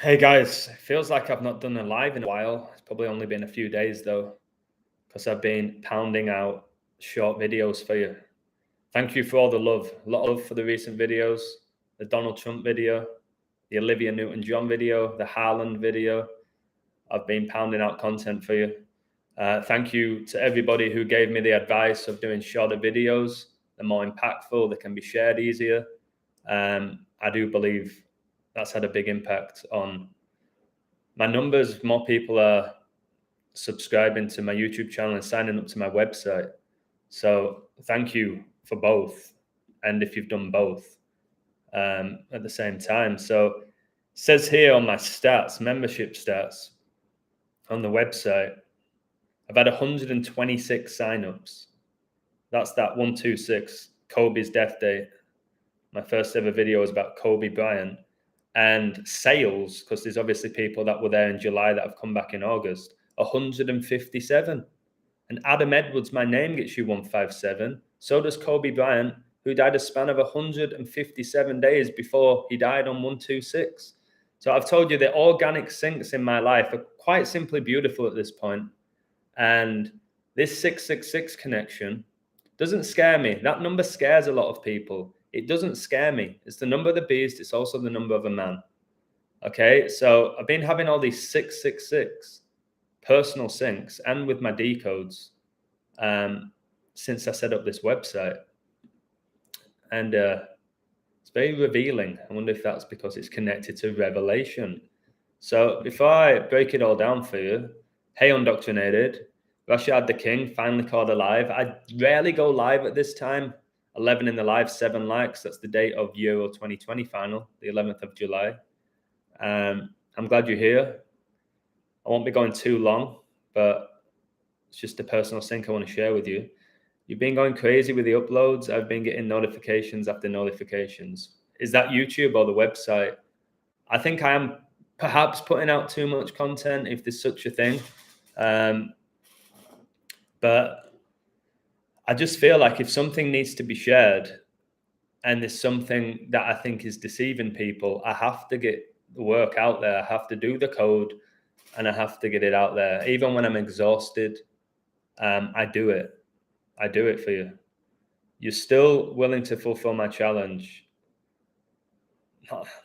Hey guys, it feels like I've not done a live in a while. It's probably only been a few days though, because I've been pounding out short videos for you. Thank you for all the love. A lot of love for the recent videos, the Donald Trump video, the Olivia Newton-John video, the Haaland video. I've been pounding out content for you. Thank you to everybody who gave me the advice of doing shorter videos. They're more impactful, they can be shared easier. I do believe that's had a big impact on my numbers. More people are subscribing to my YouTube channel and signing up to my website. So thank you for both. And if you've done both at the same time. So it says here on my stats, membership stats on the website, I've had 126 signups. That's that 126, Kobe's death date. My first ever video was about Kobe Bryant. And sales, because there's obviously people that were there in July that have come back in August, 157. And Adam Edwards, my name gets you 157. So does Kobe Bryant, who died a span of 157 days before he died on 126. So I've told you the organic syncs in my life are quite simply beautiful at this point. And this 666 connection doesn't scare me. That number scares a lot of people. It doesn't scare me. It's the number of the beast. It's also the number of a man. Okay, so I've been having all these 666 personal syncs and with my decodes since I set up this website. And it's very revealing. I wonder if that's because it's connected to revelation. So before I break it all down for you, hey, Undoctrinated, Rashad the King finally called alive. I rarely go live at this time. 11 in the live, 7 likes. That's the date of Euro 2020 final, the 11th of July. I'm glad you're here. I won't be going too long, but it's just a personal sync I want to share with you. You've been going crazy with the uploads. I've been getting notifications after notifications. Is that YouTube or the website? I think I am perhaps putting out too much content, if there's such a thing. But I just feel like if something needs to be shared and there's something that I think is deceiving people, I have to get the work out there. I have to do the code and I have to get it out there. Even when I'm exhausted, I do it. I do it for you. You're still willing to fulfill my challenge.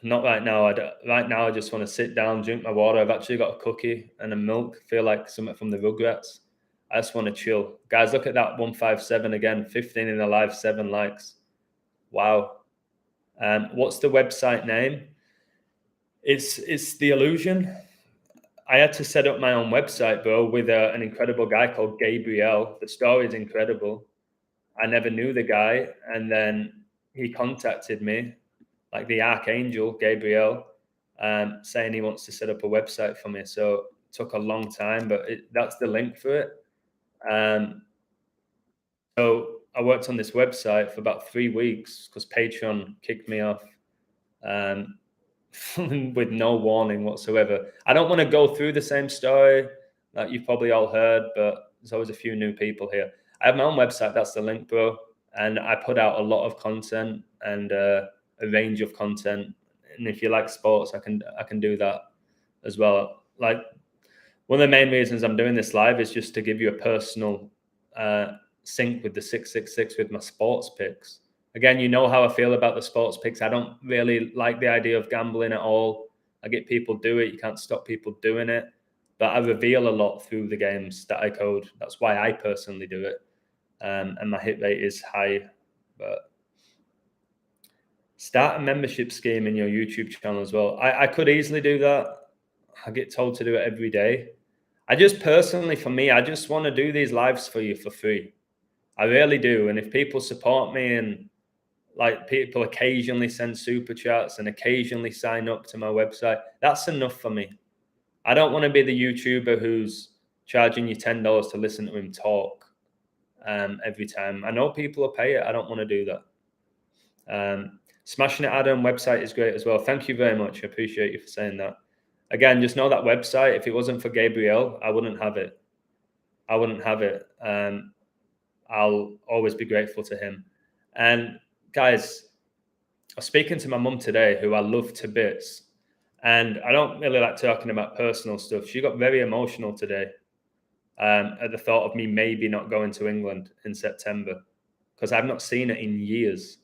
Not right now. Right now, I just want to sit down, drink my water. I've actually got a cookie and a milk. Feel like something from the Rugrats. I just want to chill. Guys, look at that 157 again. 15 in the live, 7 likes. Wow. What's the website name? It's The Illusion. I had to set up my own website, bro, with an incredible guy called Gabriel. The story is incredible. I never knew the guy. And then he contacted me, like the Archangel, Gabriel, saying he wants to set up a website for me. So it took a long time, but that's the link for it. So I worked on this website for about 3 weeks because Patreon kicked me off with no warning whatsoever. I don't want to go through the same story that you've probably all heard, but there's always a few new people here. I have my own website. That's the link, bro. And I put out a lot of content and a range of content. And if you like sports, I can do that as well. Like, one of the main reasons I'm doing this live is just to give you a personal sync with the 666 with my sports picks. Again, you know how I feel about the sports picks. I don't really like the idea of gambling at all. I get people do it. You can't stop people doing it. But I reveal a lot through the games that I code. That's why I personally do it. And my hit rate is high. But start a membership scheme in your YouTube channel as well. I could easily do that. I get told to do it every day. I just personally, for me, I just want to do these lives for you for free. I really do. And if people support me and like people occasionally send super chats and occasionally sign up to my website, that's enough for me. I don't want to be the YouTuber who's charging you $10 to listen to him talk every time. I know people will pay it. I don't want to do that. Smashing It Adam website is great as well. Thank you very much. I appreciate you for saying that. Again, just know that website, if it wasn't for Gabriel, I wouldn't have it. I wouldn't have it. I'll always be grateful to him. And guys, I was speaking to my mum today, who I love to bits. And I don't really like talking about personal stuff. She got very emotional today at the thought of me maybe not going to England in September, because I've not seen it in years.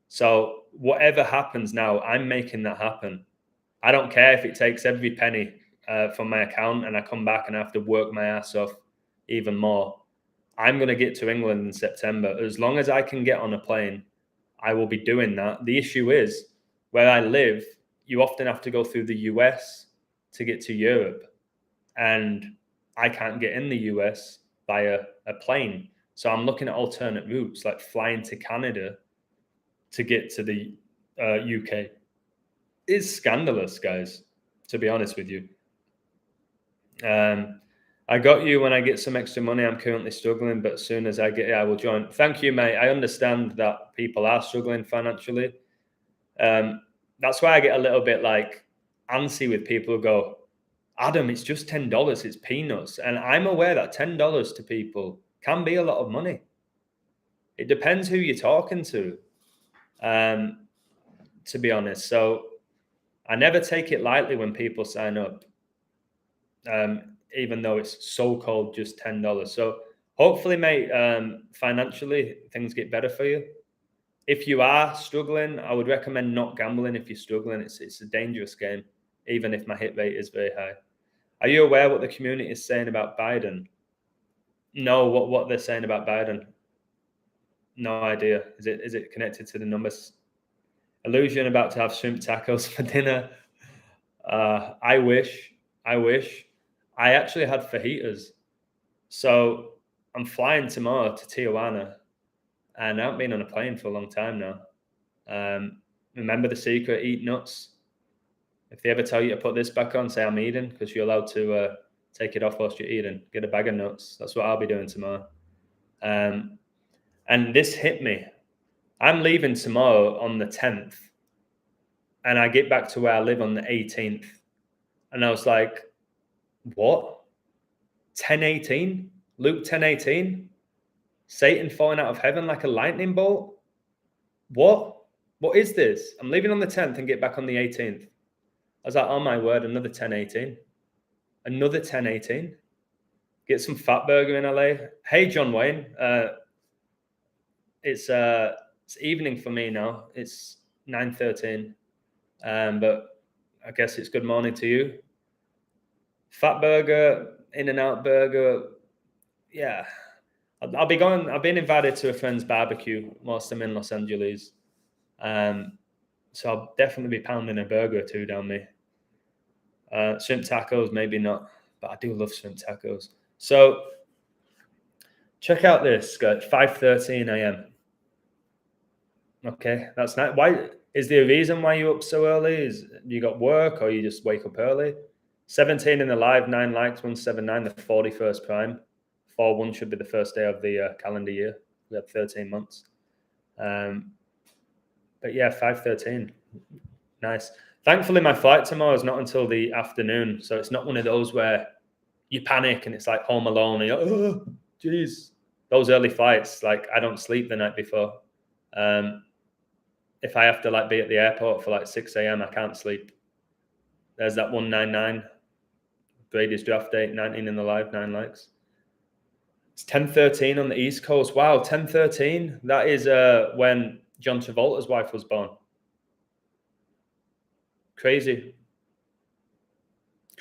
So whatever happens now, I'm making that happen. I don't care if it takes every penny from my account and I come back and I have to work my ass off even more. I'm going to get to England in September. As long as I can get on a plane, I will be doing that. The issue is, where I live, you often have to go through the US to get to Europe. And I can't get in the US via a plane. So I'm looking at alternate routes, like flying to Canada to get to the UK. It's scandalous, guys, to be honest with you. I got you when I get some extra money. I'm currently struggling, but as soon as I get it, I will join. Thank you, mate. I understand that people are struggling financially. That's why I get a little bit like antsy with people who go, Adam, it's just $10. It's peanuts. And I'm aware that $10 to people can be a lot of money. It depends who you're talking to be honest. So I never take it lightly when people sign up, even though it's so-called just $10. So hopefully, mate, financially, things get better for you. If you are struggling, I would recommend not gambling if you're struggling. It's a dangerous game, even if my hit rate is very high. Are you aware what the community is saying about Biden? No, what they're saying about Biden? No idea. Is it connected to the numbers? Illusion about to have shrimp tacos for dinner. I wish. I actually had fajitas. So I'm flying tomorrow to Tijuana, and I haven't been on a plane for a long time now. Remember the secret: eat nuts. If they ever tell you to put this back on, say I'm eating, because you're allowed to take it off whilst you're eating. Get a bag of nuts. That's what I'll be doing tomorrow. And this hit me. I'm leaving tomorrow on the 10th, and I get back to where I live on the 18th. And I was like, what? 10:18? Luke 10:18? Satan falling out of heaven like a lightning bolt? What? What is this? I'm leaving on the 10th and get back on the 18th. I was like, oh my word, another 10:18. Another 10:18. Get some fat burger in LA. Hey, John Wayne. It's evening for me now. It's 9:13. But I guess it's good morning to you. Fat burger, In-N-Out burger. Yeah. I'll be going. I've been invited to a friend's barbecue whilst I'm in Los Angeles. So I'll definitely be pounding a burger or two down me. Shrimp tacos, maybe not, but I do love shrimp tacos. So check out this, 5:13 a.m. Okay, that's not. Why is there a reason why you're up so early? Is you got work or you just wake up early? 17 in the live, 9 likes, 179, the 41st prime. 4-1 should be the first day of the calendar year. We have 13 months. But yeah, 5:13. Nice. Thankfully, my flight tomorrow is not until the afternoon. So it's not one of those where you panic and it's like Home Alone. And you're like, oh, geez. Those early flights, like I don't sleep the night before. If I have to like be at the airport for like 6 a.m., I can't sleep. There's that 199. Brady's draft date, 19 in the live, 9 likes. It's 10:13 on the East Coast. Wow, 10:13. That is when John Travolta's wife was born. Crazy.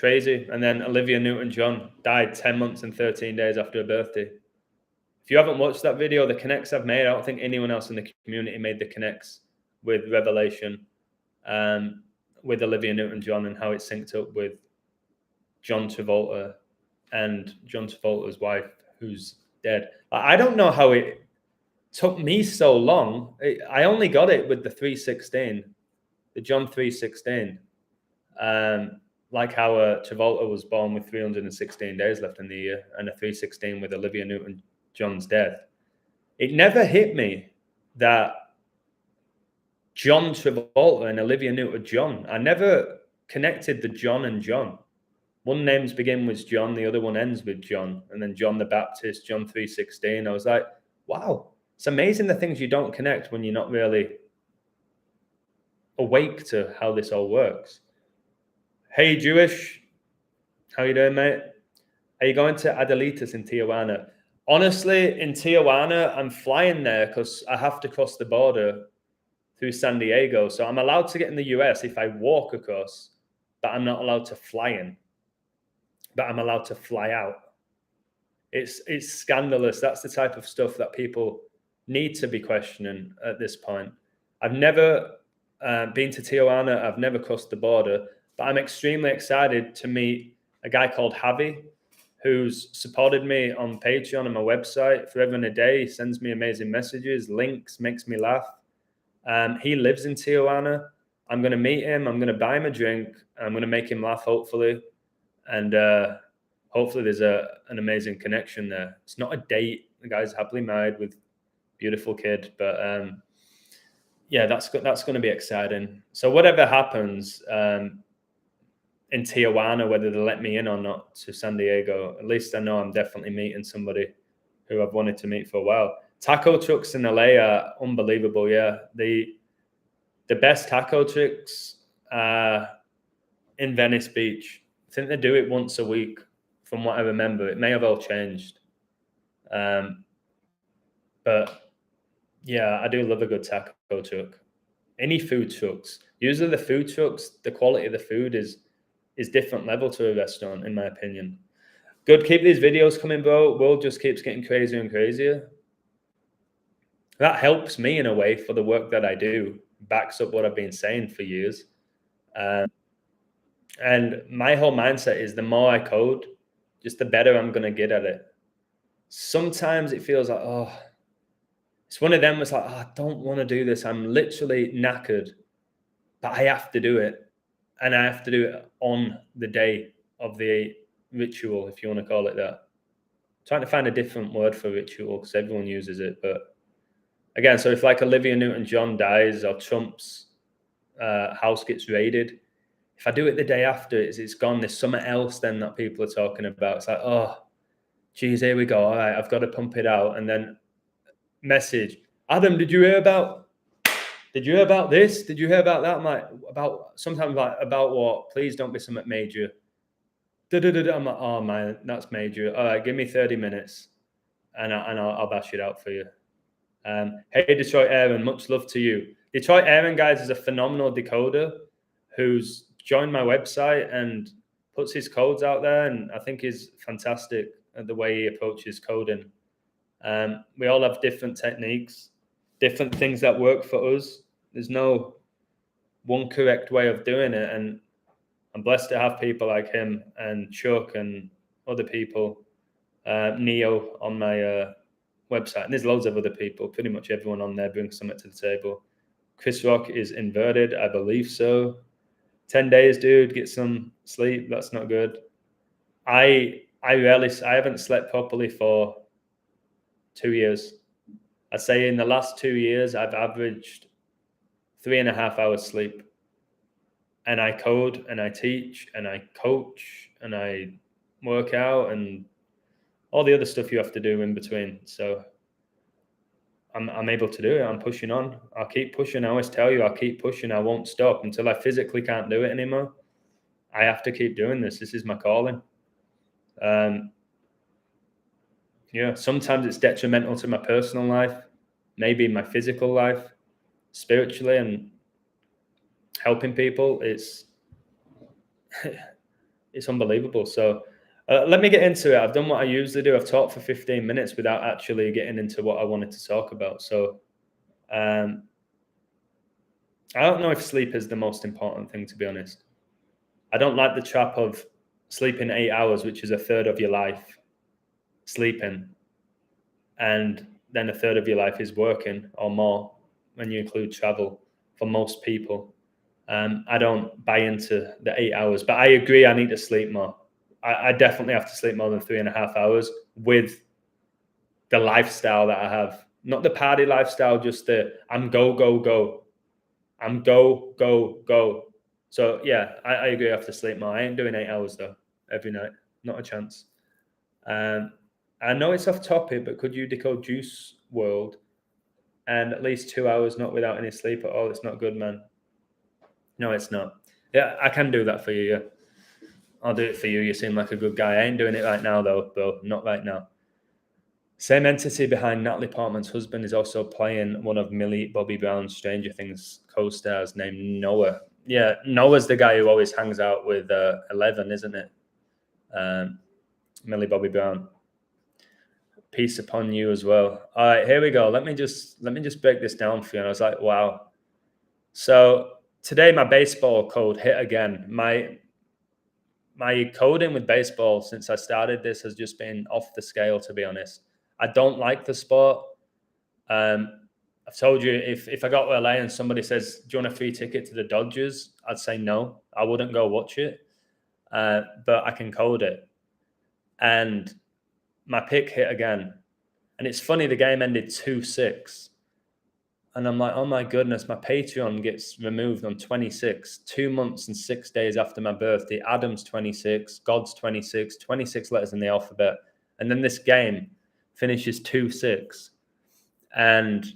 And then Olivia Newton-John died 10 months and 13 days after her birthday. If you haven't watched that video, the connects I've made, I don't think anyone else in the community made the connects with Revelation, with Olivia Newton-John and how it synced up with John Travolta and John Travolta's wife, who's dead. I don't know how it took me so long. I only got it with the 316, the John 316. Like how Travolta was born with 316 days left in the year, and a 316 with Olivia Newton-John's death. It never hit me that John Travolta and Olivia Newton-John, I never connected the John and John. One name's begin with John, the other one ends with John, and then John the Baptist, John 316. I was like, wow, it's amazing the things you don't connect when you're not really awake to how this all works. Hey, Jewish. How you doing, mate? Are you going to Adelitas in Tijuana? Honestly, in Tijuana, I'm flying there because I have to cross the border through San Diego. So I'm allowed to get in the US if I walk across, but I'm not allowed to fly in. But I'm allowed to fly out. It's scandalous. That's the type of stuff that people need to be questioning at this point. I've never been to Tijuana. I've never crossed the border, but I'm extremely excited to meet a guy called Javi, who's supported me on Patreon and my website forever and a day. He sends me amazing messages, links, makes me laugh. He lives in Tijuana. I'm going to meet him. I'm going to buy him a drink. I'm going to make him laugh, hopefully. And hopefully there's an amazing connection there. It's not a date. The guy's happily married with a beautiful kid. But yeah, that's going to be exciting. So whatever happens in Tijuana, whether they let me in or not to San Diego, at least I know I'm definitely meeting somebody who I've wanted to meet for a while. Taco trucks in LA are unbelievable. Yeah, the best taco trucks are in Venice Beach. I think they do it once a week, from what I remember. It may have all changed, but yeah, I do love a good taco truck. Any food trucks. Usually, the food trucks, the quality of the food is different level to a restaurant, in my opinion. Good, keep these videos coming, bro. World just keeps getting crazier and crazier. That helps me in a way for the work that I do. Backs up what I've been saying for years. And my whole mindset is the more I code, just the better I'm going to get at it. Sometimes it feels like, oh, it's one of them. It's like, oh, I don't want to do this. I'm literally knackered, but I have to do it. And I have to do it on the day of the ritual, if you want to call it that. I'm trying to find a different word for ritual because everyone uses it. But again, so if like Olivia Newton-John dies or Trump's house gets raided, if I do it the day after, it's gone. There's something else then that people are talking about. It's like, oh, geez, here we go. All right, I've got to pump it out. And then message, Adam, did you hear about this? Did you hear about that? I'm like, sometimes like, about what? Please don't be something major. I'm like, oh man, that's major. All right, give me 30 minutes and I'll bash it out for you. Hey, Detroit Aaron, much love to you. Detroit Aaron, guys, is a phenomenal decoder who's joined my website and puts his codes out there, and I think he's fantastic at the way he approaches coding. We all have different techniques, different things that work for us. There's no one correct way of doing it, and I'm blessed to have people like him and Chuck and other people, Neo on my website, and there's loads of other people. Pretty much everyone on there brings something to the table. Chris Rock is inverted, I believe so. 10 days, dude, get some sleep. That's not good. I haven't slept properly for 2 years. I'd say in the last 2 years, I've averaged 3.5 hours sleep. And I code and I teach and I coach and I work out and all the other stuff you have to do in between. So I'm able to do it. I'm pushing on. I'll keep pushing. I always tell you, I'll keep pushing. I won't stop until I physically can't do it anymore. I have to keep doing this. This is my calling. Yeah, sometimes it's detrimental to my personal life, maybe my physical life, spiritually, and helping people. It's unbelievable. So let me get into it. I've done what I usually do. I've talked for 15 minutes without actually getting into what I wanted to talk about. So I don't know if sleep is the most important thing, to be honest. I don't like the trap of sleeping 8 hours, which is a third of your life sleeping, and then a third of your life is working or more when you include travel for most people. I don't buy into the 8 hours, but I agree I need to sleep more. I definitely have to sleep more than 3.5 hours with the lifestyle that I have. Not the party lifestyle, just the I'm go, go, go. I'm go, go, go. So yeah, I agree I have to sleep more. I ain't doing 8 hours though, every night. Not a chance. I know it's off topic, but could you decode Juice WRLD and at least 2 hours not without any sleep at all? It's not good, man. No, it's not. Yeah, I can do that for you, yeah. I'll do it for you. You seem like a good guy. I ain't doing it right now, though, bro. Not right now. Same entity behind Natalie Portman's husband is also playing one of Millie Bobby Brown's Stranger Things co-stars named Noah. Yeah, Noah's the guy who always hangs out with Eleven, isn't it? Millie Bobby Brown. Peace upon you as well. All right, here we go. Let me just break this down for you. And I was like, wow. So today my baseball code hit again. My coding with baseball since I started this has just been off the scale, to be honest. I don't like the sport. I've told you, if I got to LA and somebody says, do you want a free ticket to the Dodgers? I'd say no. I wouldn't go watch it. But I can code it. And my pick hit again. And it's funny, the game ended 2-6. And I'm like, oh my goodness, my Patreon gets removed on 26, 2 months and 6 days after my birthday. Adam's 26, God's 26, 26 letters in the alphabet. And then this game finishes 2-6. And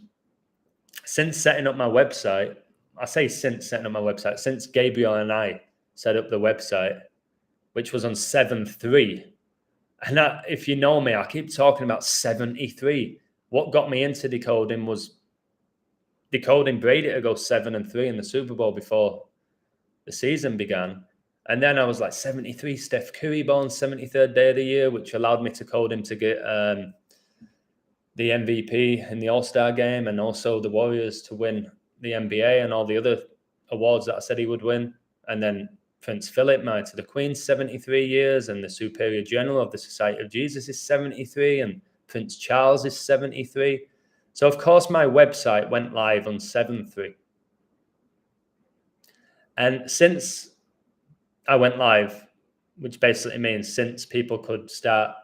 since setting up my website, I say since setting up my website, since Gabriel and I set up the website, which was on 7-3. And if you know me, I keep talking about 73. What got me into decoding was decoding Brady to go 7-3 in the Super Bowl before the season began. And then I was like 73, Steph Curry born 73rd day of the year, which allowed me to code him to get the MVP in the All-Star game, and also the Warriors to win the NBA and all the other awards that I said he would win. And then Prince Philip, married to the Queen, 73 years, and the Superior General of the Society of Jesus is 73, and Prince Charles is 73. So, of course, my website went live on 7-3. And since I went live, which basically means since people could start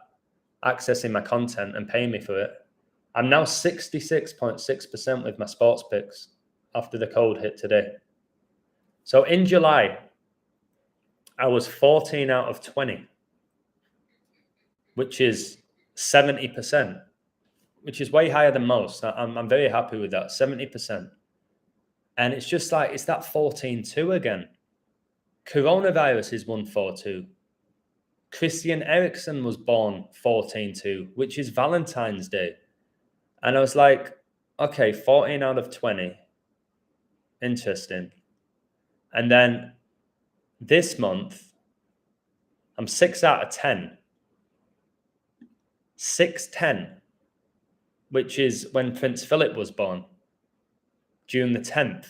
accessing my content and paying me for it, I'm now 66.6% with my sports picks after the code hit today. So in July, I was 14 out of 20, which is 70%. Which is way higher than most. I'm very happy with that, 70%. And it's just like, it's that 14-2 again. Coronavirus is 142. Christian Eriksen was born 14-2, which is Valentine's Day. And I was like, okay, 14 out of 20. Interesting. And then this month, I'm 6 out of 10. 6-10. Which is when Prince Philip was born, June the 10th.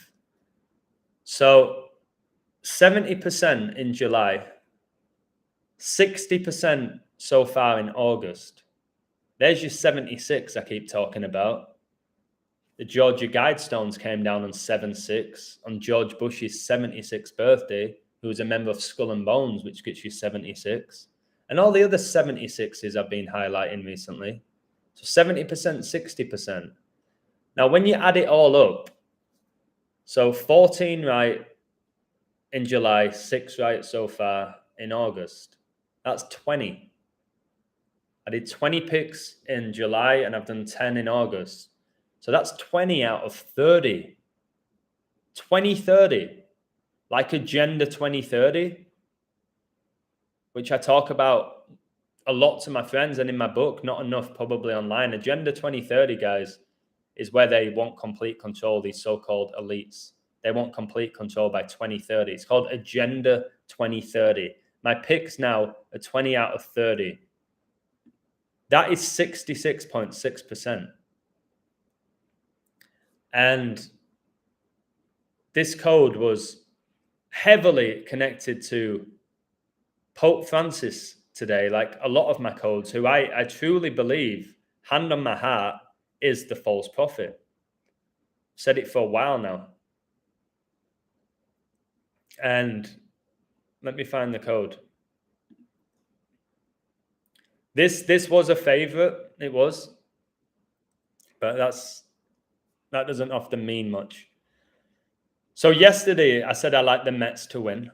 So 70% in July, 60% so far in August. There's your 76 I keep talking about. The Georgia Guidestones came down on 7-6 on George Bush's 76th birthday, who was a member of Skull and Bones, which gets you 76. And all the other 76s I've been highlighting recently. So 70%, 60%. Now, when you add it all up, so 14 right in July, 6 right so far in August, that's 20. I did 20 picks in July and I've done 10 in August. So that's 20 out of 30. 2030, like Agenda 2030, which I talk about a lot to my friends and in my book, not enough probably online. Agenda 2030, guys, is where they want complete control, these so-called elites. They want complete control by 2030. It's called Agenda 2030. My picks now are 20 out of 30. That is 66.6%. And this code was heavily connected to Pope Francis today, like a lot of my codes, who I truly believe, hand on my heart, is the false prophet. Said it for a while now. And let me find the code. This was a favorite, it was, but that doesn't often mean much. So yesterday I said I like the Mets to win,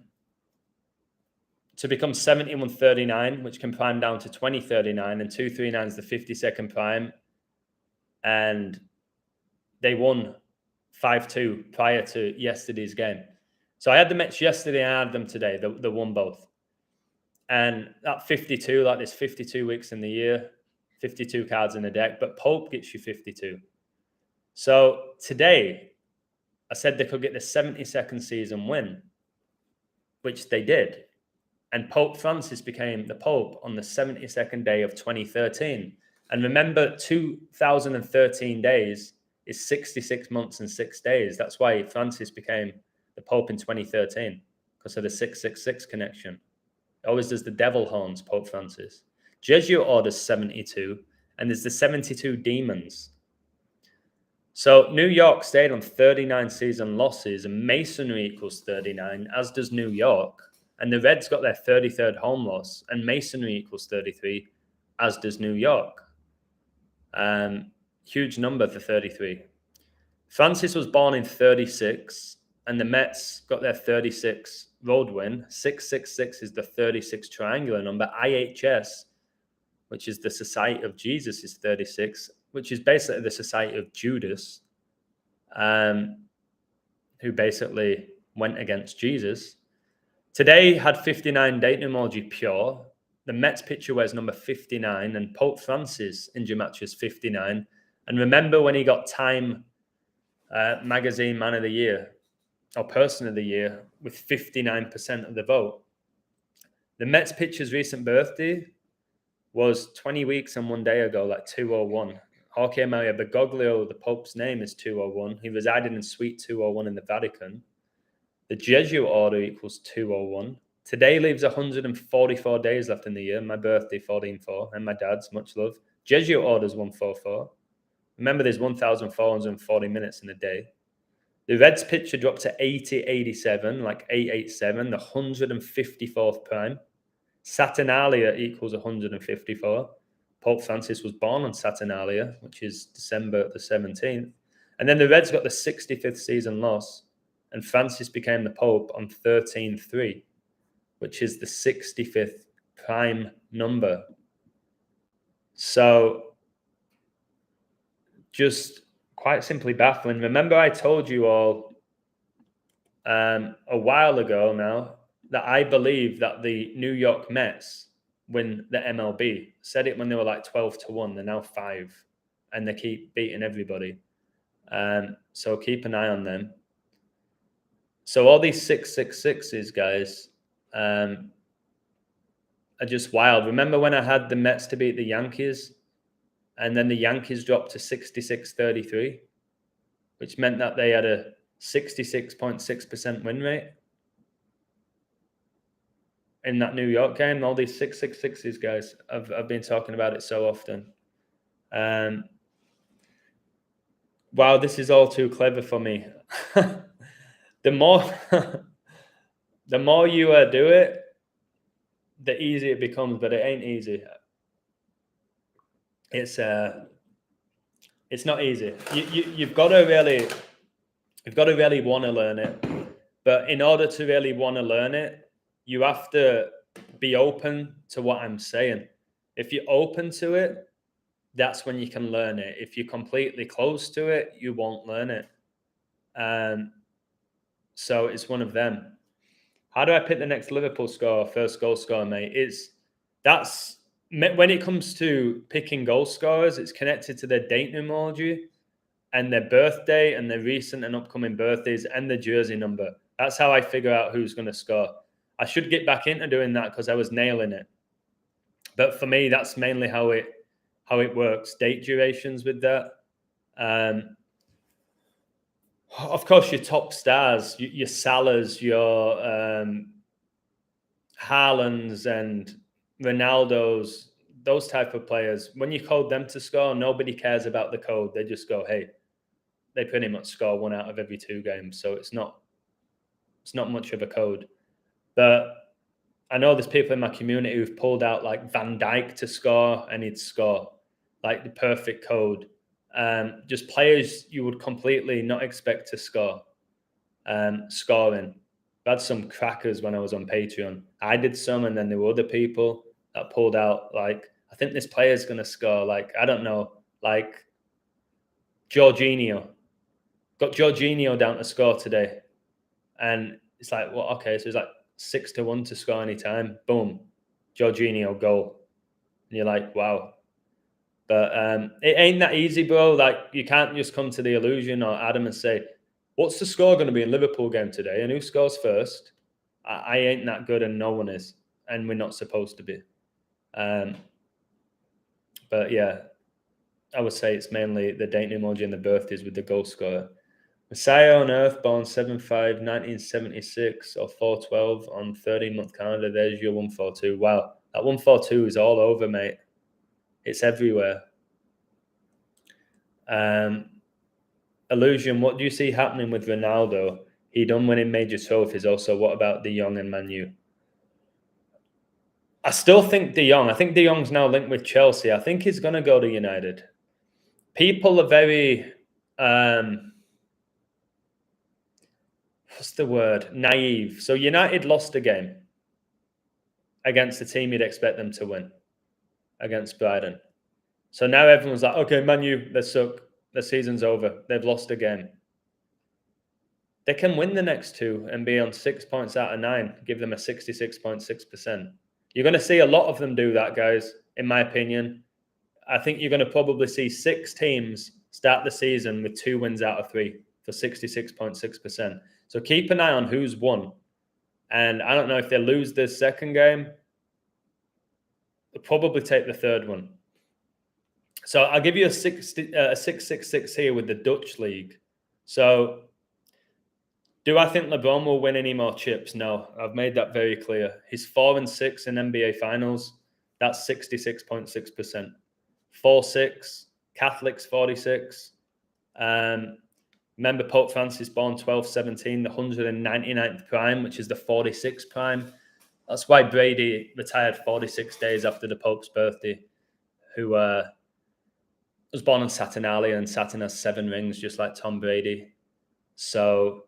to become 71-39, which can prime down to 20-39, and 239 is the 52nd prime. And they won 5-2 prior to yesterday's game. So I had the Mets yesterday and I had them today. They won both. And that 52, like there's 52 weeks in the year, 52 cards in the deck, but Pope gets you 52. So today, I said they could get the 72nd season win, which they did. And Pope Francis became the Pope on the 72nd day of 2013. And remember, 2013 days is 66 months and 6 days. That's why Francis became the Pope in 2013, because of the 666 connection. Always does the devil horns, Pope Francis. Jesuit order's 72, and there's the 72 demons. So New York stayed on 39 season losses, and Masonry equals 39, as does New York. And the Reds got their 33rd home loss, and Masonry equals 33, as does New York. Huge number for 33. Francis was born in 36, and the Mets got their 36 road win. 666 is the 36 triangular number. IHS, which is the Society of Jesus, is 36, which is basically the Society of Judas, who basically went against Jesus. Today had 59 date numerology pure. The Mets pitcher wears number 59, and Pope Francis in match is 59. And remember when he got Time magazine Man of the Year or Person of the Year with 59% of the vote. The Mets pitcher's recent birthday was 20 weeks and 1 day ago, like 201. Jorge Maria Bergoglio, the Pope's name, is 201. He resided in Suite 201 in the Vatican. The Jesuit order equals 201. Today leaves 144 days left in the year. My birthday, 14-4, and my dad's, much love. Jesuit order's 144. Remember, there's 1,440 minutes in a day. The Reds pitcher dropped to 80-87, like 887, the 154th prime. Saturnalia equals 154. Pope Francis was born on Saturnalia, which is December the 17th. And then the Reds got the 65th season loss, and Francis became the Pope on 13-3, which is the 65th prime number. So just quite simply baffling. Remember, I told you all a while ago now that I believe that the New York Mets win the MLB. Said it when they were like 12-1. They're now 5, and they keep beating everybody. So keep an eye on them. So all these 666s, guys, are just wild. Remember when I had the Mets to beat the Yankees, and then the Yankees dropped to 66-33, which meant that they had a 66.6% win rate in that New York game. All these 666s, guys, I've been talking about it so often. Wow, this is all too clever for me. The more you do it, the easier it becomes, but it ain't easy. It's not easy. You've got to really want to learn it. But in order to really want to learn it, you have to be open to what I'm saying. If you're open to it, that's when you can learn it. If you're completely closed to it, you won't learn it. So it's one of them. How do I pick the next Liverpool scorer, first goal scorer, mate? That's when it comes to picking goal scorers, it's connected to their date numerology and their birthday and their recent and upcoming birthdays and the jersey number. That's how I figure out who's going to score. I should get back into doing that because I was nailing it. But for me, that's mainly how it works. Date durations with that. Of course, your top stars, your Salahs, your Haalands and Ronaldos, those type of players, when you code them to score, nobody cares about the code. They just go, hey, they pretty much score 1 out of every 2 games. So it's not much of a code. But I know there's people in my community who've pulled out like Van Dijk to score, and he'd score like the perfect code. Just players you would completely not expect to score, scoring. I had some crackers when I was on Patreon. I did some, and then there were other people that pulled out like, I think this player's going to score, like, I don't know, like Jorginho. Got Jorginho down to score today. And it's like, well, okay, so it's like 6-1 to score any time. Boom. Jorginho goal. And you're like, wow. But it ain't that easy, bro. Like, you can't just come to the Illusion or Adam and say, what's the score going to be in Liverpool game today? And who scores first? I ain't that good, and no one is. And we're not supposed to be. But yeah, I would say it's mainly the date emoji and the birthdays with the goal scorer. Messiah on Earth, born 7/5, 1976, or 4/12 on 13-month calendar. There's your 142. Wow, that 142 is all over, mate. It's everywhere. Illusion, what do you see happening with Ronaldo? He done winning major trophies. Also, what about De Jong and Man U? I still think De Jong. I think De Jong's now linked with Chelsea. I think he's going to go to United. People are very, what's the word? Naive. So United lost a game against the team you'd expect them to win, against Brighton. So now everyone's like, okay, Man U, they suck. The season's over. They've lost a game. They can win the next two and be on 6 points out of 9, give them a 66.6%. You're going to see a lot of them do that, guys, in my opinion. I think you're going to probably see 6 teams start the season with 2 wins out of 3 for 66.6%. So keep an eye on who's won. And I don't know if they lose the second game, they'll probably take the third one. So I'll give you a 666 here with the Dutch league. So do I think LeBron will win any more chips? No, I've made that very clear. He's 4-6 in NBA finals. That's 66.6%. 4-6, Catholics 46. Remember Pope Francis born 12/17, the 199th prime, which is the 46th prime. That's why Brady retired 46 days after the Pope's birthday, who was born on Saturnalia, and Saturn has 7 rings, just like Tom Brady. So,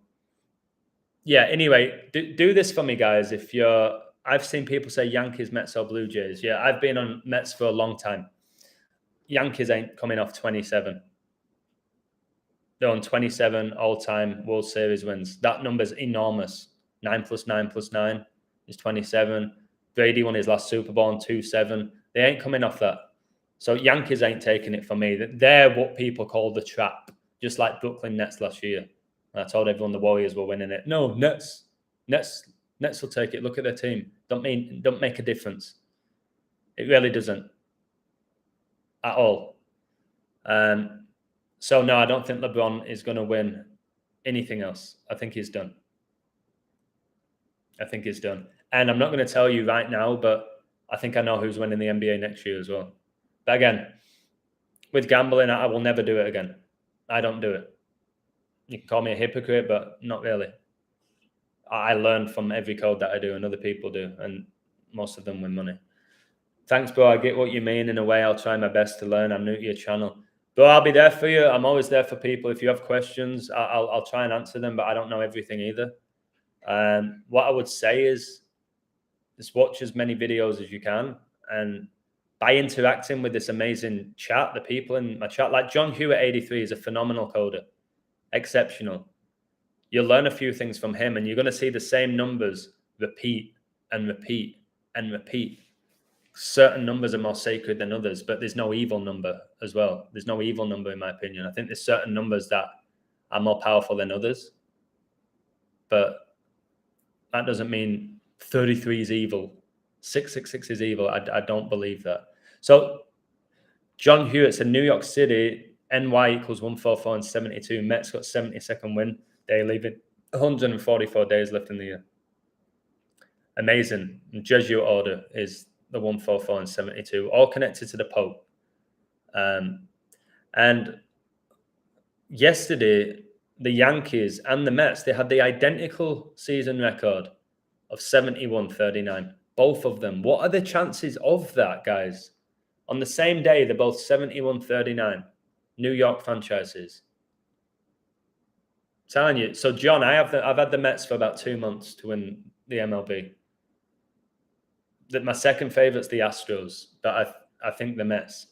yeah, anyway, do this for me, guys. I've seen people say Yankees, Mets, or Blue Jays. Yeah, I've been on Mets for a long time. Yankees ain't coming off 27. They're on 27 all-time World Series wins. That number's enormous. 9 + 9 + 9 is 27. Brady won his last Super Bowl in 2-7. They ain't coming off that. So Yankees ain't taking it from me. They're what people call the trap, just like Brooklyn Nets last year. I told everyone the Warriors were winning it. No, Nets will take it. Look at their team. Don't make a difference. It really doesn't at all. So no, I don't think LeBron is going to win anything else. I think he's done. And I'm not going to tell you right now, but I think I know who's winning the NBA next year as well. But again, with gambling, I will never do it again. I don't do it. You can call me a hypocrite, but not really. I learn from every code that I do and other people do, and most of them win money. Thanks, bro. I get what you mean. In a way, I'll try my best to learn. I'm new to your channel. Bro, I'll be there for you. I'm always there for people. If you have questions, I'll try and answer them, but I don't know everything either. What I would say is just watch as many videos as you can, and by interacting with this amazing chat, the people in my chat, like John Hewitt 83 is a phenomenal coder. Exceptional. You'll learn a few things from him, and you're going to see the same numbers repeat and repeat and repeat. Certain numbers are more sacred than others, but there's no evil number as well. There's no evil number, in my opinion. I think there's certain numbers that are more powerful than others, but that doesn't mean 33 is evil. 666 is evil. I don't believe that. So John Hewitt's in New York City. NY = 144 and 72. Mets got 72nd win. They leaving 144 days left in the year. Amazing. And Jesuit order is the 144 and 72, all connected to the Pope. And yesterday, the Yankees and the Mets, they had the identical season record of 71-39. Both of them. What are the chances of that, guys? On the same day, they're both 71-39. New York franchises. I'm telling you. So, John, I've had the Mets for about 2 months to win the MLB. My second favorite's the Astros, but I think the Mets.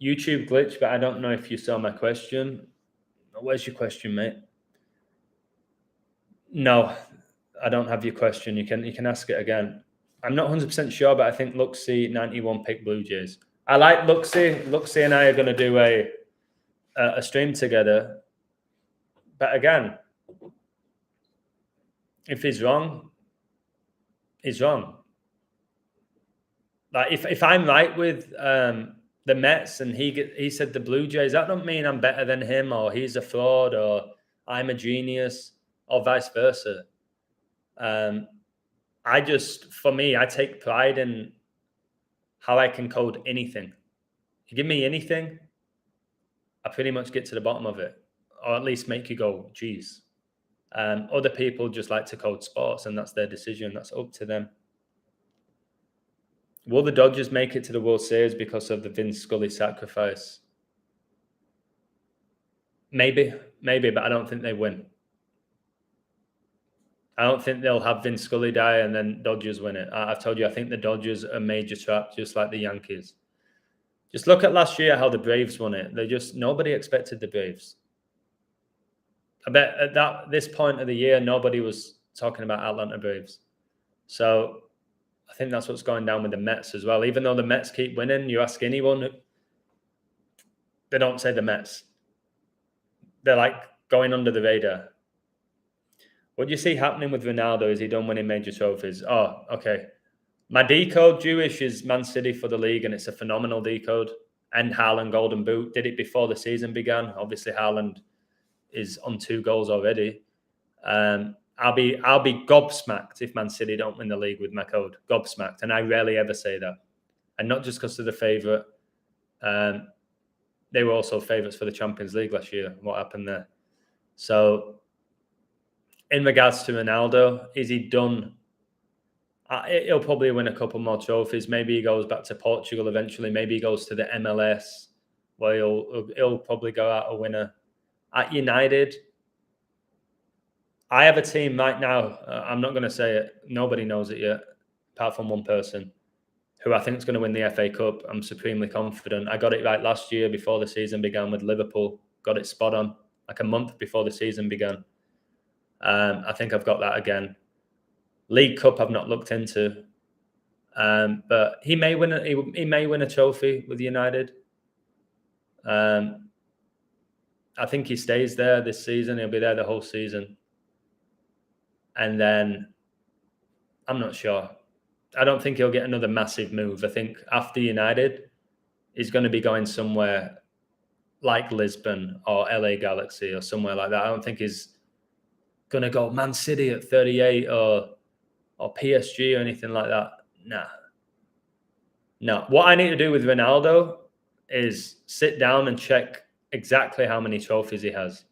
YouTube glitch, but I don't know if you saw my question. Where's your question, mate? No, I don't have your question. You can ask it again. I'm not 100% sure, but I think Luxie 91 picked Blue Jays. I like Luxie. Luxie and I are going to do a stream together. But again, if he's wrong, he's wrong. Like if I'm right with the Mets and he said the Blue Jays, that don't mean I'm better than him or he's a fraud or I'm a genius or vice versa. For me, I take pride in how I can code anything. You give me anything, I pretty much get to the bottom of it, or at least make you go, geez. Other people just like to code sports, and that's their decision. That's up to them. Will the Dodgers make it to the World Series because of the Vince Scully sacrifice? Maybe, but I don't think they win. I don't think they'll have Vince Scully die and then Dodgers win it. I've told you, I think the Dodgers are a major trap, just like the Yankees. Just look at last year how the Braves won it. Nobody expected the Braves. I bet at this point of the year, nobody was talking about Atlanta Braves. So I think that's what's going down with the Mets as well. Even though the Mets keep winning, you ask anyone, they don't say the Mets. They're like going under the radar. What do you see happening with Ronaldo? Is he done winning major trophies? Oh, okay. My decode, Jewish, is Man City for the league, and it's a phenomenal decode. And Haaland Golden Boot. Did it before the season began. Obviously, Haaland is on 2 goals already. I'll be gobsmacked if Man City don't win the league with my code. Gobsmacked. And I rarely ever say that. And not just because they're the favourite. They were also favourites for the Champions League last year. What happened there? So in regards to Ronaldo, is he done? He'll probably win a couple more trophies. Maybe he goes back to Portugal eventually. Maybe he goes to the MLS, where he'll probably go out a winner. At United, I have a team right now. I'm not going to say it. Nobody knows it yet, apart from one person, who I think is going to win the FA Cup. I'm supremely confident. I got it right last year before the season began with Liverpool. Got it spot on, like a month before the season began. I think I've got that again. League Cup I've not looked into, but he may win a trophy with United. I think he stays there this season. He'll be there the whole season, and then I'm not sure. I don't think he'll get another massive move. I think after United, he's going to be going somewhere like Lisbon or LA Galaxy or somewhere like that. I don't think he's going to go Man City at 38 or PSG or anything like that. Nah. No. What I need to do with Ronaldo is sit down and check exactly how many trophies he has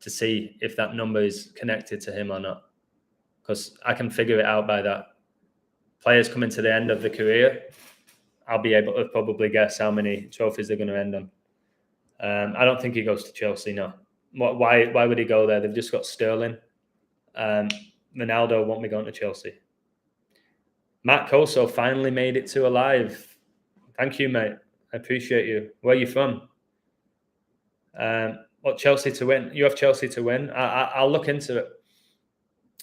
to see if that number is connected to him or not. Because I can figure it out by that. Players coming to the end of the career, I'll be able to probably guess how many trophies they're going to end on. I don't think he goes to Chelsea, no. Why would he go there? They've just got Sterling. Ronaldo won't be going to Chelsea. Matt Coso finally made it to Alive. Thank you, mate. I appreciate you. Where are you from? What, Chelsea to win? You have Chelsea to win? I'll look into it.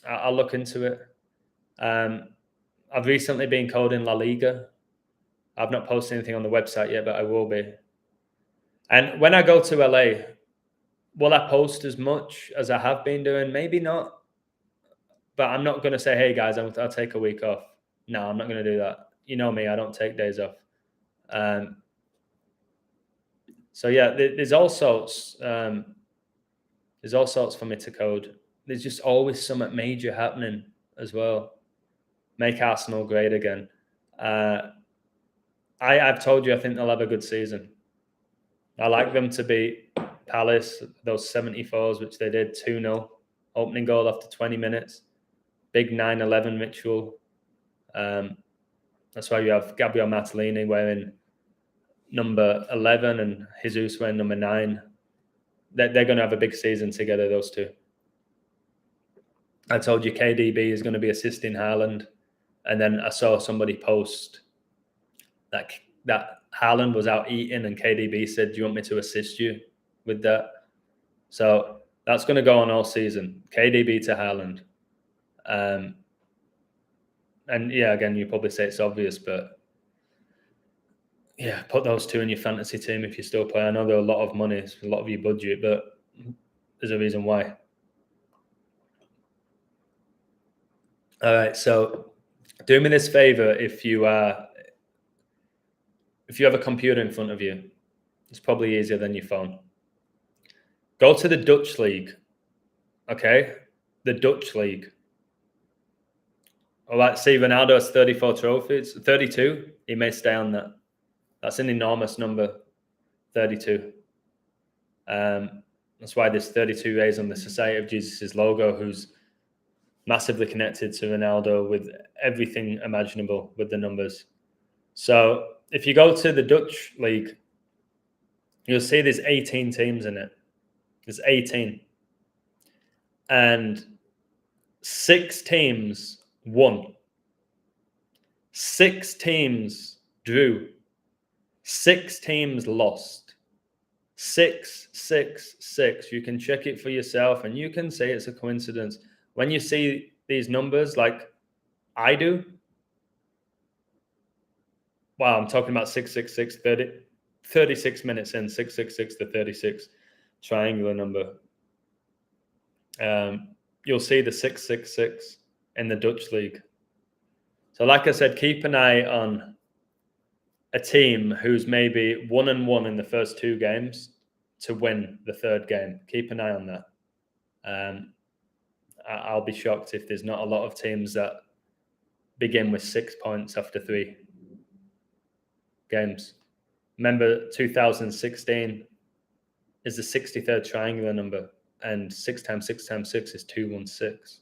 I'll look into it. I've recently been coding La Liga. I've not posted anything on the website yet, but I will be. And when I go to LA, will I post as much as I have been doing? Maybe not. But I'm not going to say, hey, guys, I'll take a week off. No, I'm not going to do that. You know me, I don't take days off. So, yeah, there's all sorts. There's all sorts for me to code. There's just always something major happening as well. Make Arsenal great again. I've told you I think they'll have a good season. I like them to beat Palace, those 74s, which they did 2-0. Opening goal after 20 minutes. Big 9-11 ritual. That's why you have Gabriel Martellini wearing number 11 and Jesus wearing number 9. They're going to have a big season together, those two. I told you KDB is going to be assisting Haaland. And then I saw somebody post that Haaland was out eating and KDB said, do you want me to assist you with that? So that's going to go on all season. KDB to Haaland. And yeah, again, you probably say it's obvious, but yeah, put those two in your fantasy team if you still play. I know they're a lot of money, it's a lot of your budget, but there's a reason why. All right, so do me this favor: if you have a computer in front of you, it's probably easier than your phone. Go to the Dutch league, okay? The Dutch league. All right, see, Ronaldo has 34 trophies, 32. He may stay on that. That's an enormous number, 32. That's why there's 32 A's on the Society of Jesus' logo, who's massively connected to Ronaldo with everything imaginable with the numbers. So if you go to the Dutch league, you'll see there's 18 teams in it. There's 18. And 6 teams won. 6 teams drew. 6 teams lost. 6, 6, 6. You can check it for yourself and you can say it's a coincidence. When you see these numbers like I do, wow, I'm talking about 666, 36 minutes in, 666 to 36, triangular number. You'll see the 666 in the Dutch league. So like I said, keep an eye on a team who's maybe 1-1 in the first 2 games to win the 3rd game. Keep an eye on that. I'll be shocked if there's not a lot of teams that begin with 6 points after 3 games. Remember, 2016 is the 63rd triangular number, and 6 times 6 times 6 is 216.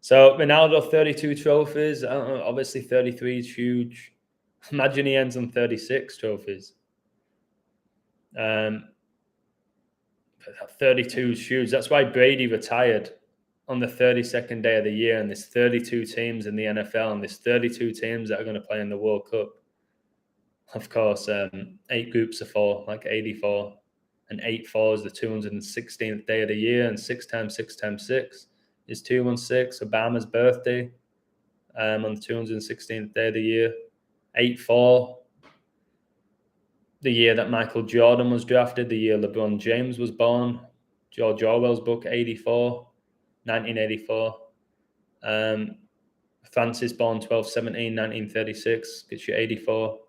So Ronaldo, 32 trophies. Obviously, 33 is huge. Imagine he ends on 36 trophies. 32 is huge. That's why Brady retired on the 32nd day of the year, and there's 32 teams in the NFL, and there's 32 teams that are going to play in the World Cup. Of course, 8 groups of 4, like 84, and 8-4 is the 216th day of the year, and 6 times 6 times 6 is 216. Obama's birthday on the 216th day of the year. 8-4, the year that Michael Jordan was drafted, the year LeBron James was born. George Orwell's book, 1984. Francis born 12/17, 1936, gets you 84.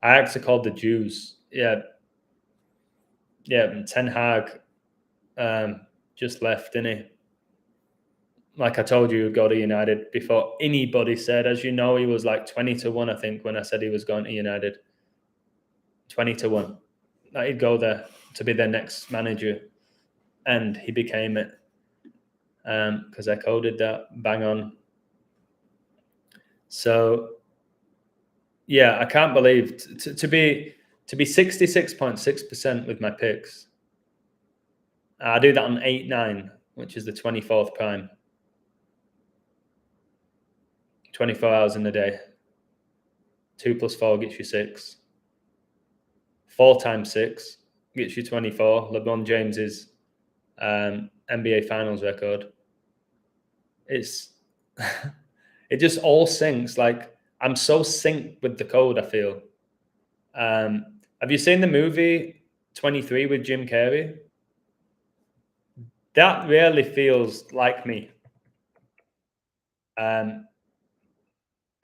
Ajax are called the Jews. Yeah, Ten Hag just left, didn't he? Like I told you, he'd go to United before anybody said. As you know, he was like 20-1, I think, when I said he was going to United. 20-1. That he'd go there to be their next manager. And he became it. Because I coded that bang on. So, yeah, I can't believe to be 66.6% with my picks. I do that on 8-9, which is the 24th prime. 24 hours in a day. 2 + 4 gets you 6. 4 times 6 gets you 24. LeBron James's NBA Finals record. It just all syncs. Like, I'm so synced with the code, I feel. Have you seen the movie 23 with Jim Carrey? That really feels like me.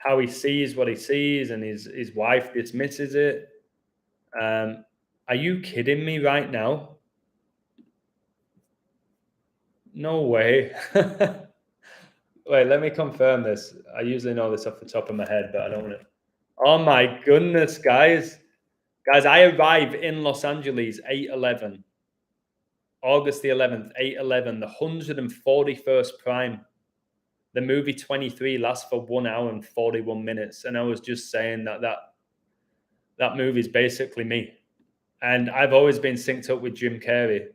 How he sees what he sees, and his wife dismisses it. Are you kidding me right now? No way. Wait, let me confirm this. I usually know this off the top of my head, but I don't want to. Oh my goodness, guys. Guys, I arrive in Los Angeles 8/11. August the 11th, 8/11, the 141st prime. The movie 23 lasts for 1 hour and 41 minutes. And I was just saying that movie is basically me. And I've always been synced up with Jim Carrey.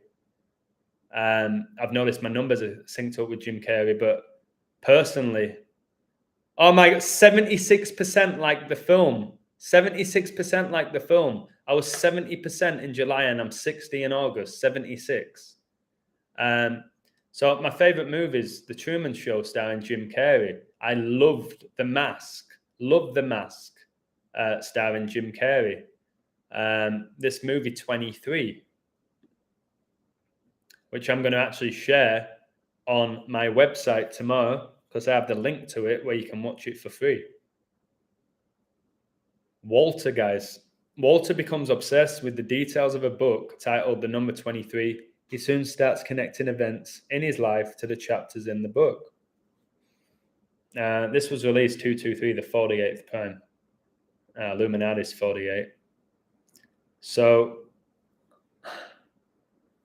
I've noticed my numbers are synced up with Jim Carrey, but personally, oh my God, 76% like the film. 76% like the film. I was 70% in July and I'm 60 in August, 76. So So my favorite movie is The Truman Show starring Jim Carrey. I loved The Mask. Starring Jim Carrey. This movie 23, which I'm going to actually share on my website tomorrow because I have the link to it where you can watch it for free. Walter, guys. Walter becomes obsessed with the details of a book titled The Number 23. He soon starts connecting events in his life to the chapters in the book. This was released 223, the 48th prime. Illuminati's 48. So,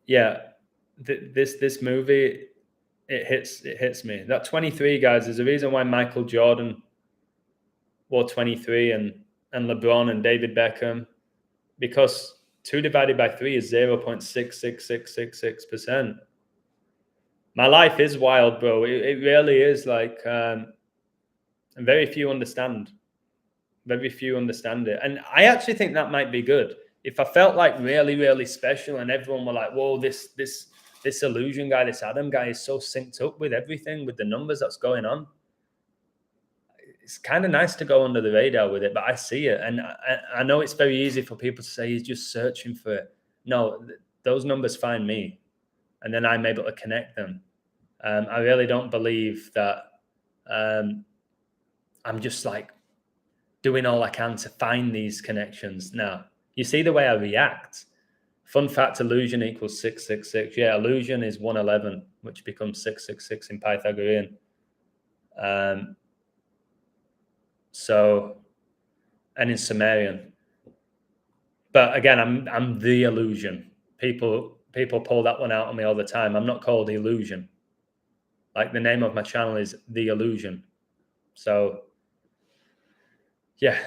yeah, this movie, it hits me. That 23, guys, is the reason why Michael Jordan wore 23 and LeBron and David Beckham, because 2 divided by 3 is 0.66666%. My life is wild, bro. It really is. Like, very few understand. Very few understand it. And I actually think that might be good. If I felt like really, really special and everyone were like, whoa, this illusion guy, this Adam guy is so synced up with everything, with the numbers that's going on. It's kind of nice to go under the radar with it, but I see it. And I know it's very easy for people to say he's just searching for it. No, those numbers find me. And then I'm able to connect them. I really don't believe that I'm just like doing all I can to find these connections. Now, you see the way I react. Fun fact, illusion equals 666. Yeah, illusion is 111, which becomes 666 in Pythagorean. So, and in Sumerian. But again, I'm the illusion. People pull that one out on me all the time. I'm not called Illusion. Like, the name of my channel is The Illusion. So, yeah.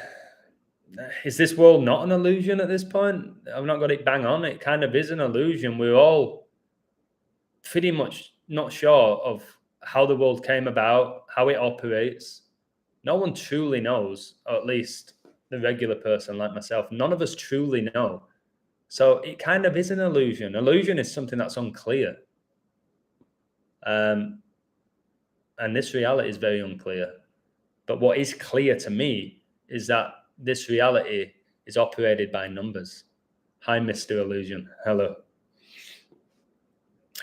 Is this world not an illusion at this point? I've not got it bang on. It kind of is an illusion. We're all pretty much not sure of how the world came about, how it operates. No one truly knows, or at least the regular person like myself. None of us truly know. So it kind of is an illusion. Illusion is something that's unclear. And this reality is very unclear. But what is clear to me is that this reality is operated by numbers. Hi, Mr. Illusion. Hello.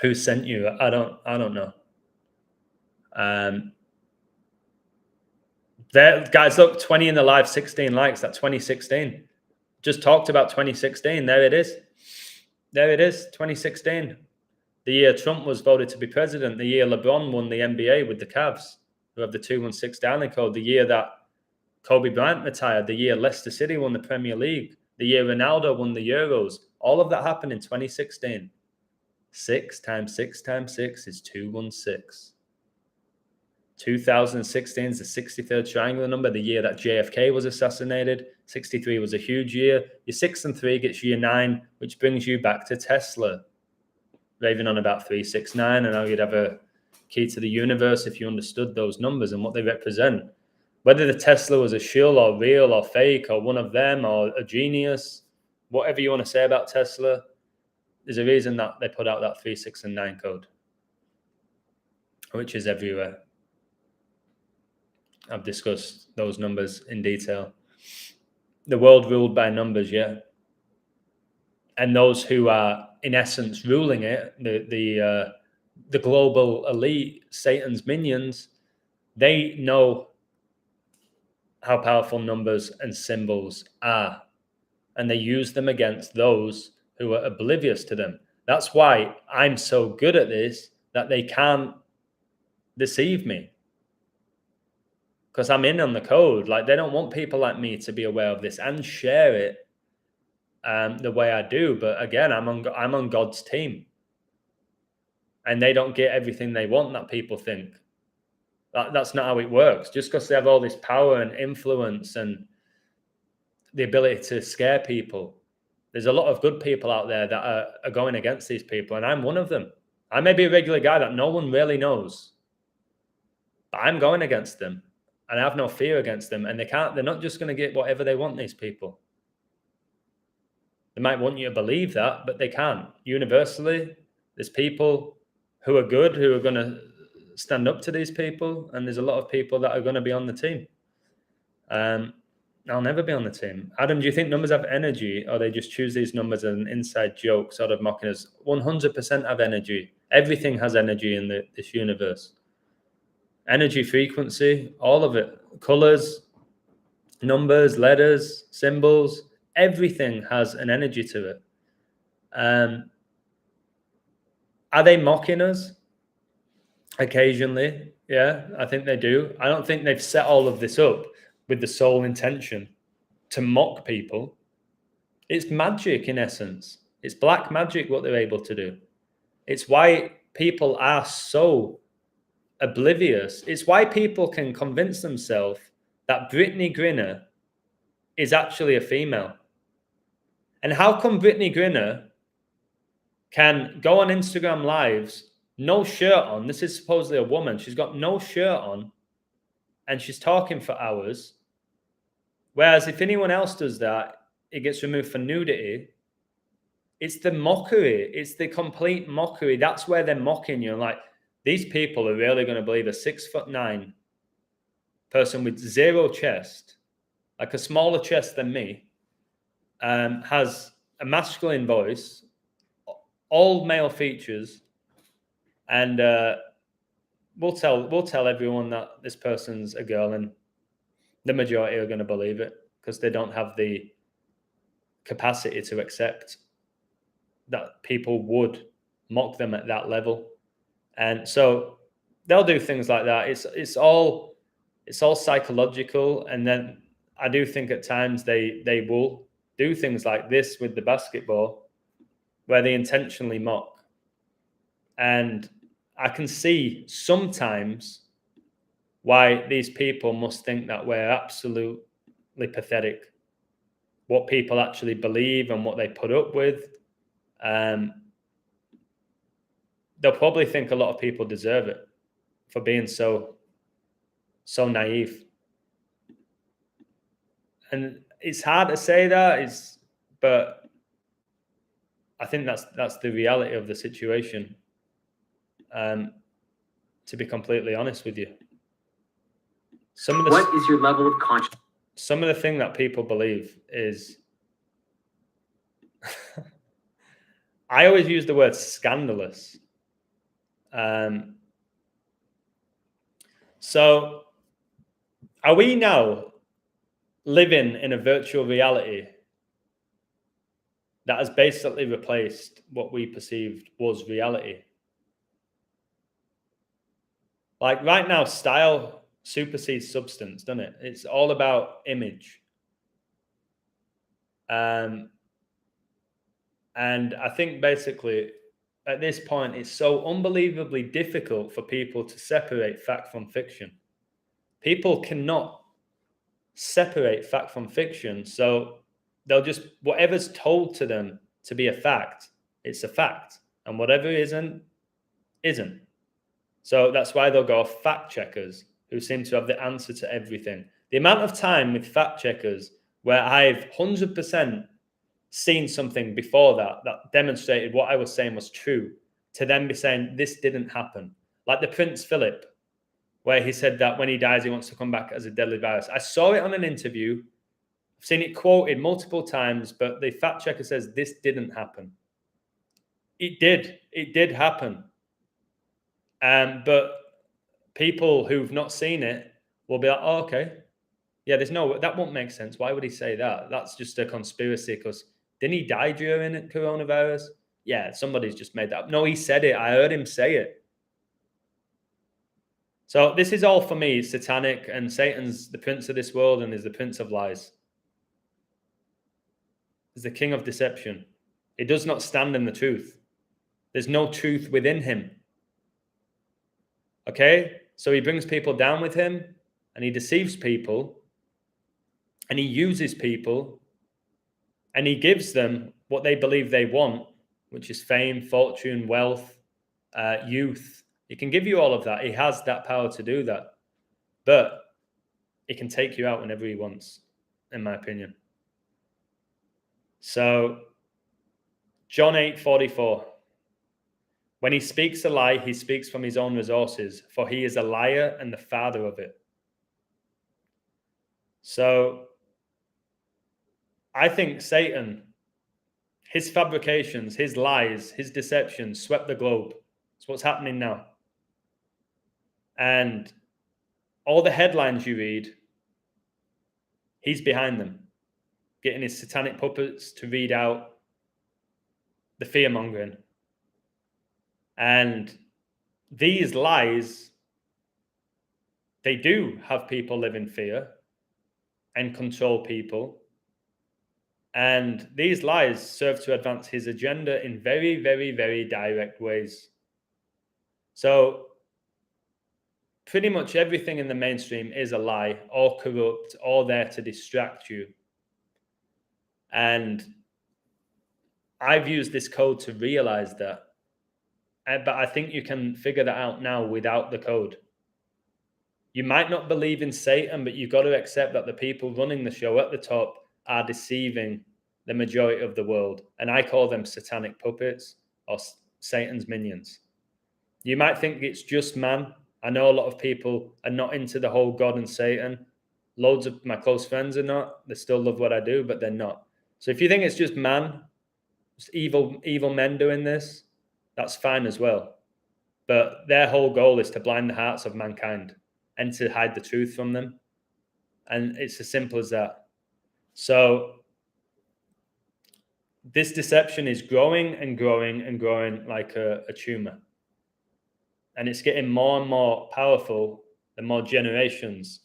Who sent you? I don't know. There, guys, look, 20 in the live, 16 likes. That's 2016. Just talked about 2016. There it is. There it is, 2016. The year Trump was voted to be president. The year LeBron won the NBA with the Cavs, who have the 216 Stanley Code. The year that Kobe Bryant retired. The year Leicester City won the Premier League. The year Ronaldo won the Euros. All of that happened in 2016. 6 times 6 times 6 is 216. 2016 is the 63rd triangular number, the year that JFK was assassinated. 63 was a huge year. Your 6 and 3 gets you your 9, which brings you back to Tesla. Raving on about 369, and how you'd have a key to the universe if you understood those numbers and what they represent. Whether the Tesla was a shill or real or fake or one of them or a genius, whatever you want to say about Tesla, there's a reason that they put out that 3, 6, and 9 code, which is everywhere. I've discussed those numbers in detail. The world ruled by numbers, yeah. And those who are, in essence, ruling it, the global elite, Satan's minions, they know how powerful numbers and symbols are. And they use them against those who are oblivious to them. That's why I'm so good at this, that they can't deceive me. Because I'm in on the code. Like, they don't want people like me to be aware of this and share it the way I do. But again, I'm on God's team. And they don't get everything they want that people think. That's not how it works. Just because they have all this power and influence and the ability to scare people, there's a lot of good people out there that are going against these people. And I'm one of them. I may be a regular guy that no one really knows. But I'm going against them. And I have no fear against them. And they're not just going to get whatever they want, these people. They might want you to believe that, but they can't. Universally, there's people who are good, who are going to stand up to these people, and there's a lot of people that are going to be on the team. I'll never be on the team. Adam, do you think numbers have energy, or they just choose these numbers as an inside joke, sort of mocking us? 100% have energy. Everything has energy in this universe. Energy, frequency, all of it. Colors, numbers, letters, symbols, everything has an energy to it. Are they mocking us? Occasionally, yeah, I think they do. I don't think they've set all of this up with the sole intention to mock people. It's magic in essence. It's black magic what they're able to do. It's why people are so oblivious. It's why people can convince themselves that Brittany Griner is actually a female. And how come Brittany Griner can go on Instagram lives, no shirt on? This is supposedly a woman. She's got no shirt on and she's talking for hours. Whereas if anyone else does that, it gets removed for nudity. It's the mockery. It's the complete mockery. That's where they're mocking you. Like, these people are really going to believe a 6'9" person with zero chest, like a smaller chest than me, has a masculine voice, all male features, and we'll tell everyone that this person's a girl, and the majority are going to believe it because they don't have the capacity to accept that people would mock them at that level. And so they'll do things like that. It's all psychological. And then I do think at times they will do things like this with the basketball, where they intentionally mock. And I can see sometimes why these people must think that we're absolutely pathetic. What people actually believe and what they put up with. They'll probably think a lot of people deserve it for being so naive. And it's hard to say that, but I think that's the reality of the situation. To be completely honest with you, what is your level of consciousness? Some of the thing that people believe is, I always use the word scandalous. So are we now living in a virtual reality that has basically replaced what we perceived was reality? Like right now, style supersedes substance, doesn't it? It's all about image. And I think basically at this point, it's so unbelievably difficult for people to separate fact from fiction. People cannot separate fact from fiction. So they'll just, whatever's told to them to be a fact, it's a fact. And whatever isn't. So that's why they'll go off fact checkers who seem to have the answer to everything. The amount of time with fact checkers where I've 100% seen something before that demonstrated what I was saying was true, to then be saying this didn't happen. Like the Prince Philip, where he said that when he dies, he wants to come back as a deadly virus. I saw it on an interview. I've seen it quoted multiple times, but the fact checker says this didn't happen. It did happen. But people who've not seen it will be like, oh, okay. Yeah, that won't make sense. Why would he say that? That's just a conspiracy because didn't he die during coronavirus? Yeah, somebody's just made that up. No, he said it. I heard him say it. So this is all for me satanic, and Satan's the prince of this world and is the prince of lies. He's the king of deception. He does not stand in the truth. There's no truth within him. Okay? So he brings people down with him and he deceives people and he uses people and he gives them what they believe they want, which is fame, fortune, wealth, youth. He can give you all of that. He has that power to do that. But he can take you out whenever he wants, in my opinion. So, John 8:44. When he speaks a lie, he speaks from his own resources, for he is a liar and the father of it. So I think Satan, his fabrications, his lies, his deceptions swept the globe. It's what's happening now. And all the headlines you read, he's behind them, getting his satanic puppets to read out the fear-mongering. And these lies, they do have people live in fear and control people. And these lies serve to advance his agenda in very, very, very direct ways. So pretty much everything in the mainstream is a lie, or corrupt, or there to distract you. And I've used this code to realize that. But I think you can figure that out now without the code. You might not believe in Satan, but you've got to accept that the people running the show at the top are deceiving the majority of the world. And I call them satanic puppets or Satan's minions. You might think it's just man. I know a lot of people are not into the whole God and Satan. Loads of my close friends are not. They still love what I do, but they're not. So if you think it's just man, just evil men doing this, that's fine as well. But their whole goal is to blind the hearts of mankind and to hide the truth from them. And it's as simple as that. So this deception is growing and growing and growing like a tumor. And it's getting more and more powerful the more generations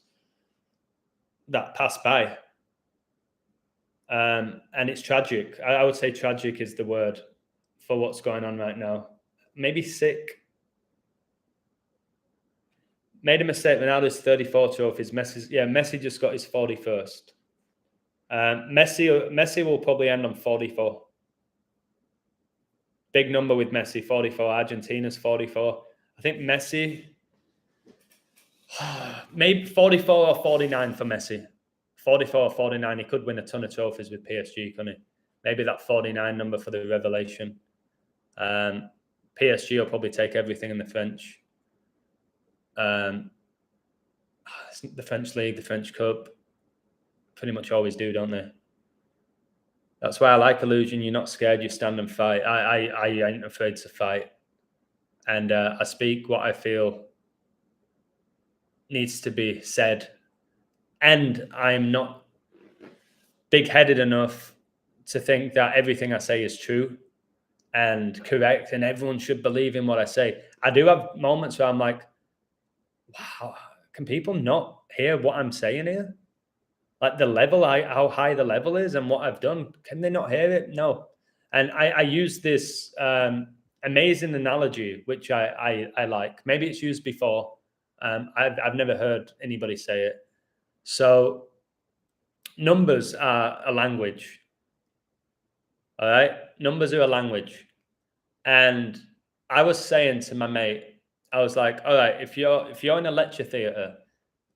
that pass by. And it's tragic. I would say tragic is the word for what's going on right now. Maybe sick. Made a mistake. Ronaldo's 34 trophies. Messi just got his 41st. Messi will probably end on 44. Big number with Messi, 44. Argentina's 44. I think Messi, maybe 44 or 49 for Messi. 44 or 49. He could win a ton of trophies with PSG, couldn't he? Maybe that 49 number for the revelation. PSG will probably take everything in the French. The French league, the French cup, pretty much always do, don't they? That's why I like Illusion. You're not scared, you stand and fight. I ain't afraid to fight. And I speak what I feel needs to be said. And I'm not big-headed enough to think that everything I say is true and correct and everyone should believe in what I say. I do have moments where I'm like, wow, can people not hear what I'm saying here? Like the level, how high the level is and what I've done, can they not hear it? No. And I use this amazing analogy, which I like. Maybe it's used before. I've never heard anybody say it. So numbers are a language. All right? Numbers are a language. And I was saying to my mate, I was like, all right, if you're in a lecture theatre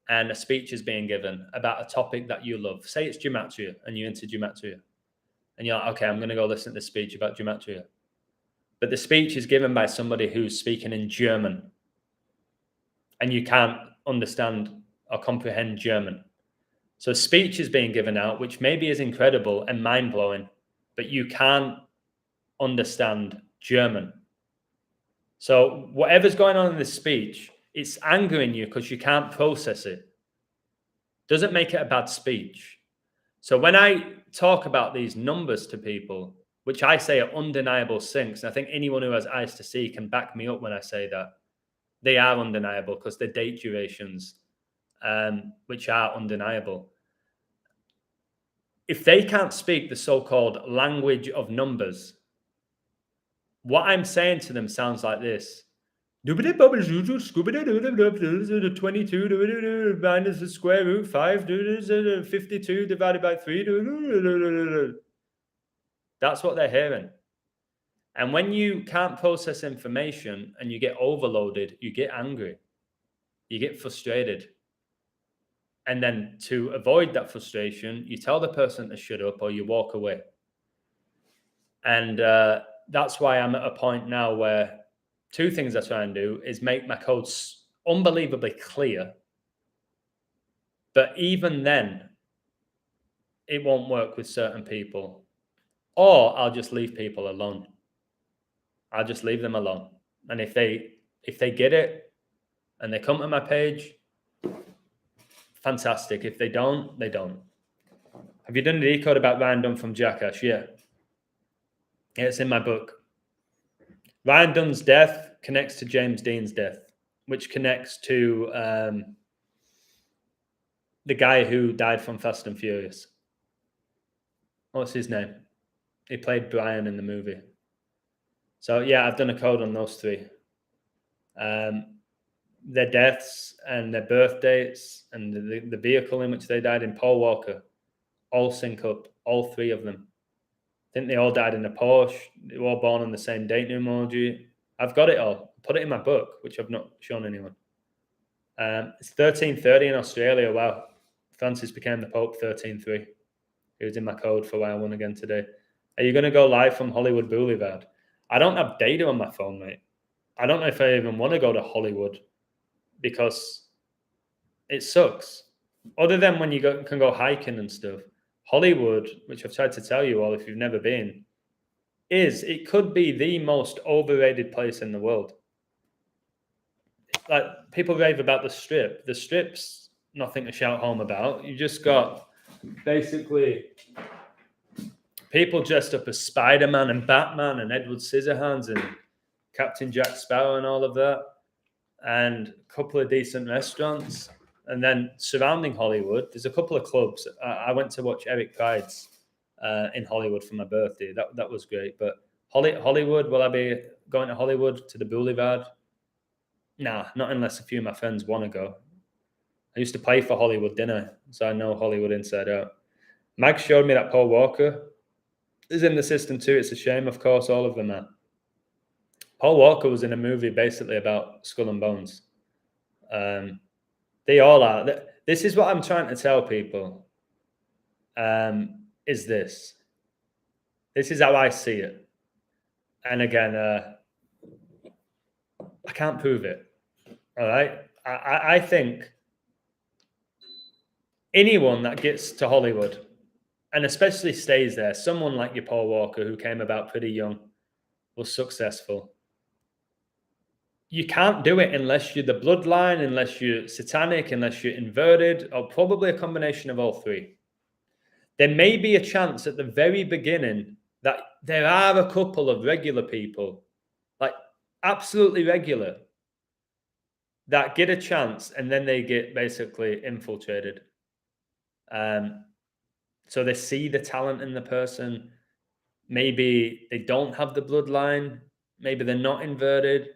and a speech is being given about a topic that you love, say it's gematria and you're into gematria, and you're like, okay, I'm going to go listen to the speech about gematria. But the speech is given by somebody who's speaking in German and you can't understand or comprehend German. So a speech is being given out, which maybe is incredible and mind-blowing, but you can't understand German. So whatever's going on in this speech, it's angering you because you can't process it. Doesn't make it a bad speech. So when I talk about these numbers to people, which I say are undeniable sinks, and I think anyone who has eyes to see can back me up when I say that, they are undeniable because they're date durations, which are undeniable. If they can't speak the so-called language of numbers, what I'm saying to them sounds like this. 22 minus the square root 5, 52 divided by 3. That's what they're hearing. And when you can't process information and you get overloaded, you get angry, you get frustrated. And then to avoid that frustration, you tell the person to shut up or you walk away. And that's why I'm at a point now where two things I try and do is make my codes unbelievably clear. But even then, it won't work with certain people. Or I'll just leave people alone. I'll just leave them alone. And if they get it and they come to my page, fantastic. If they don't, they don't. Have you done a decode about Ryan Dunn from Jackass? Yeah. It's in my book. Ryan Dunn's death connects to James Dean's death, which connects to the guy who died from Fast and Furious. What's his name? He played Brian in the movie. So, yeah, I've done a code on those three. Their deaths and their birth dates and the vehicle in which they died in, Paul Walker, all sync up, all three of them. I think they all died in a Porsche. They were all born on the same date, numerology. I've got it all. Put it in my book, which I've not shown anyone. It's 1330 in Australia. Wow. Francis became the Pope 13-3. He was in my code for why I won again today. Are you going to go live from Hollywood Boulevard? I don't have data on my phone, mate. I don't know if I even want to go to Hollywood because it sucks. Other than when you can go hiking and stuff. Hollywood, which I've tried to tell you all if you've never been, it could be the most overrated place in the world. Like, people rave about the Strip. The Strip's nothing to shout home about. You just got basically people dressed up as Spider-Man and Batman and Edward Scissorhands and Captain Jack Sparrow and all of that, and a couple of decent restaurants. And then surrounding Hollywood, there's a couple of clubs. I went to watch Eric Pride's in Hollywood for my birthday. That was great. But Hollywood, will I be going to Hollywood, to the Boulevard? Nah, not unless a few of my friends want to go. I used to play for Hollywood, didn't I? So I know Hollywood inside out. Mag showed me that Paul Walker is in the system too. It's a shame, of course, all of them are. Paul Walker was in a movie basically about Skull and Bones. They all are. This is what I'm trying to tell people. Is this? This is how I see it. And again, I can't prove it. All right. I think anyone that gets to Hollywood and especially stays there, someone like your Paul Walker who came about pretty young, was successful. You can't do it unless you're the bloodline, unless you're satanic, unless you're inverted, or probably a combination of all three. There may be a chance at the very beginning that there are a couple of regular people, like absolutely regular, that get a chance and then they get basically infiltrated. So they see the talent in the person. Maybe they don't have the bloodline. Maybe they're not inverted.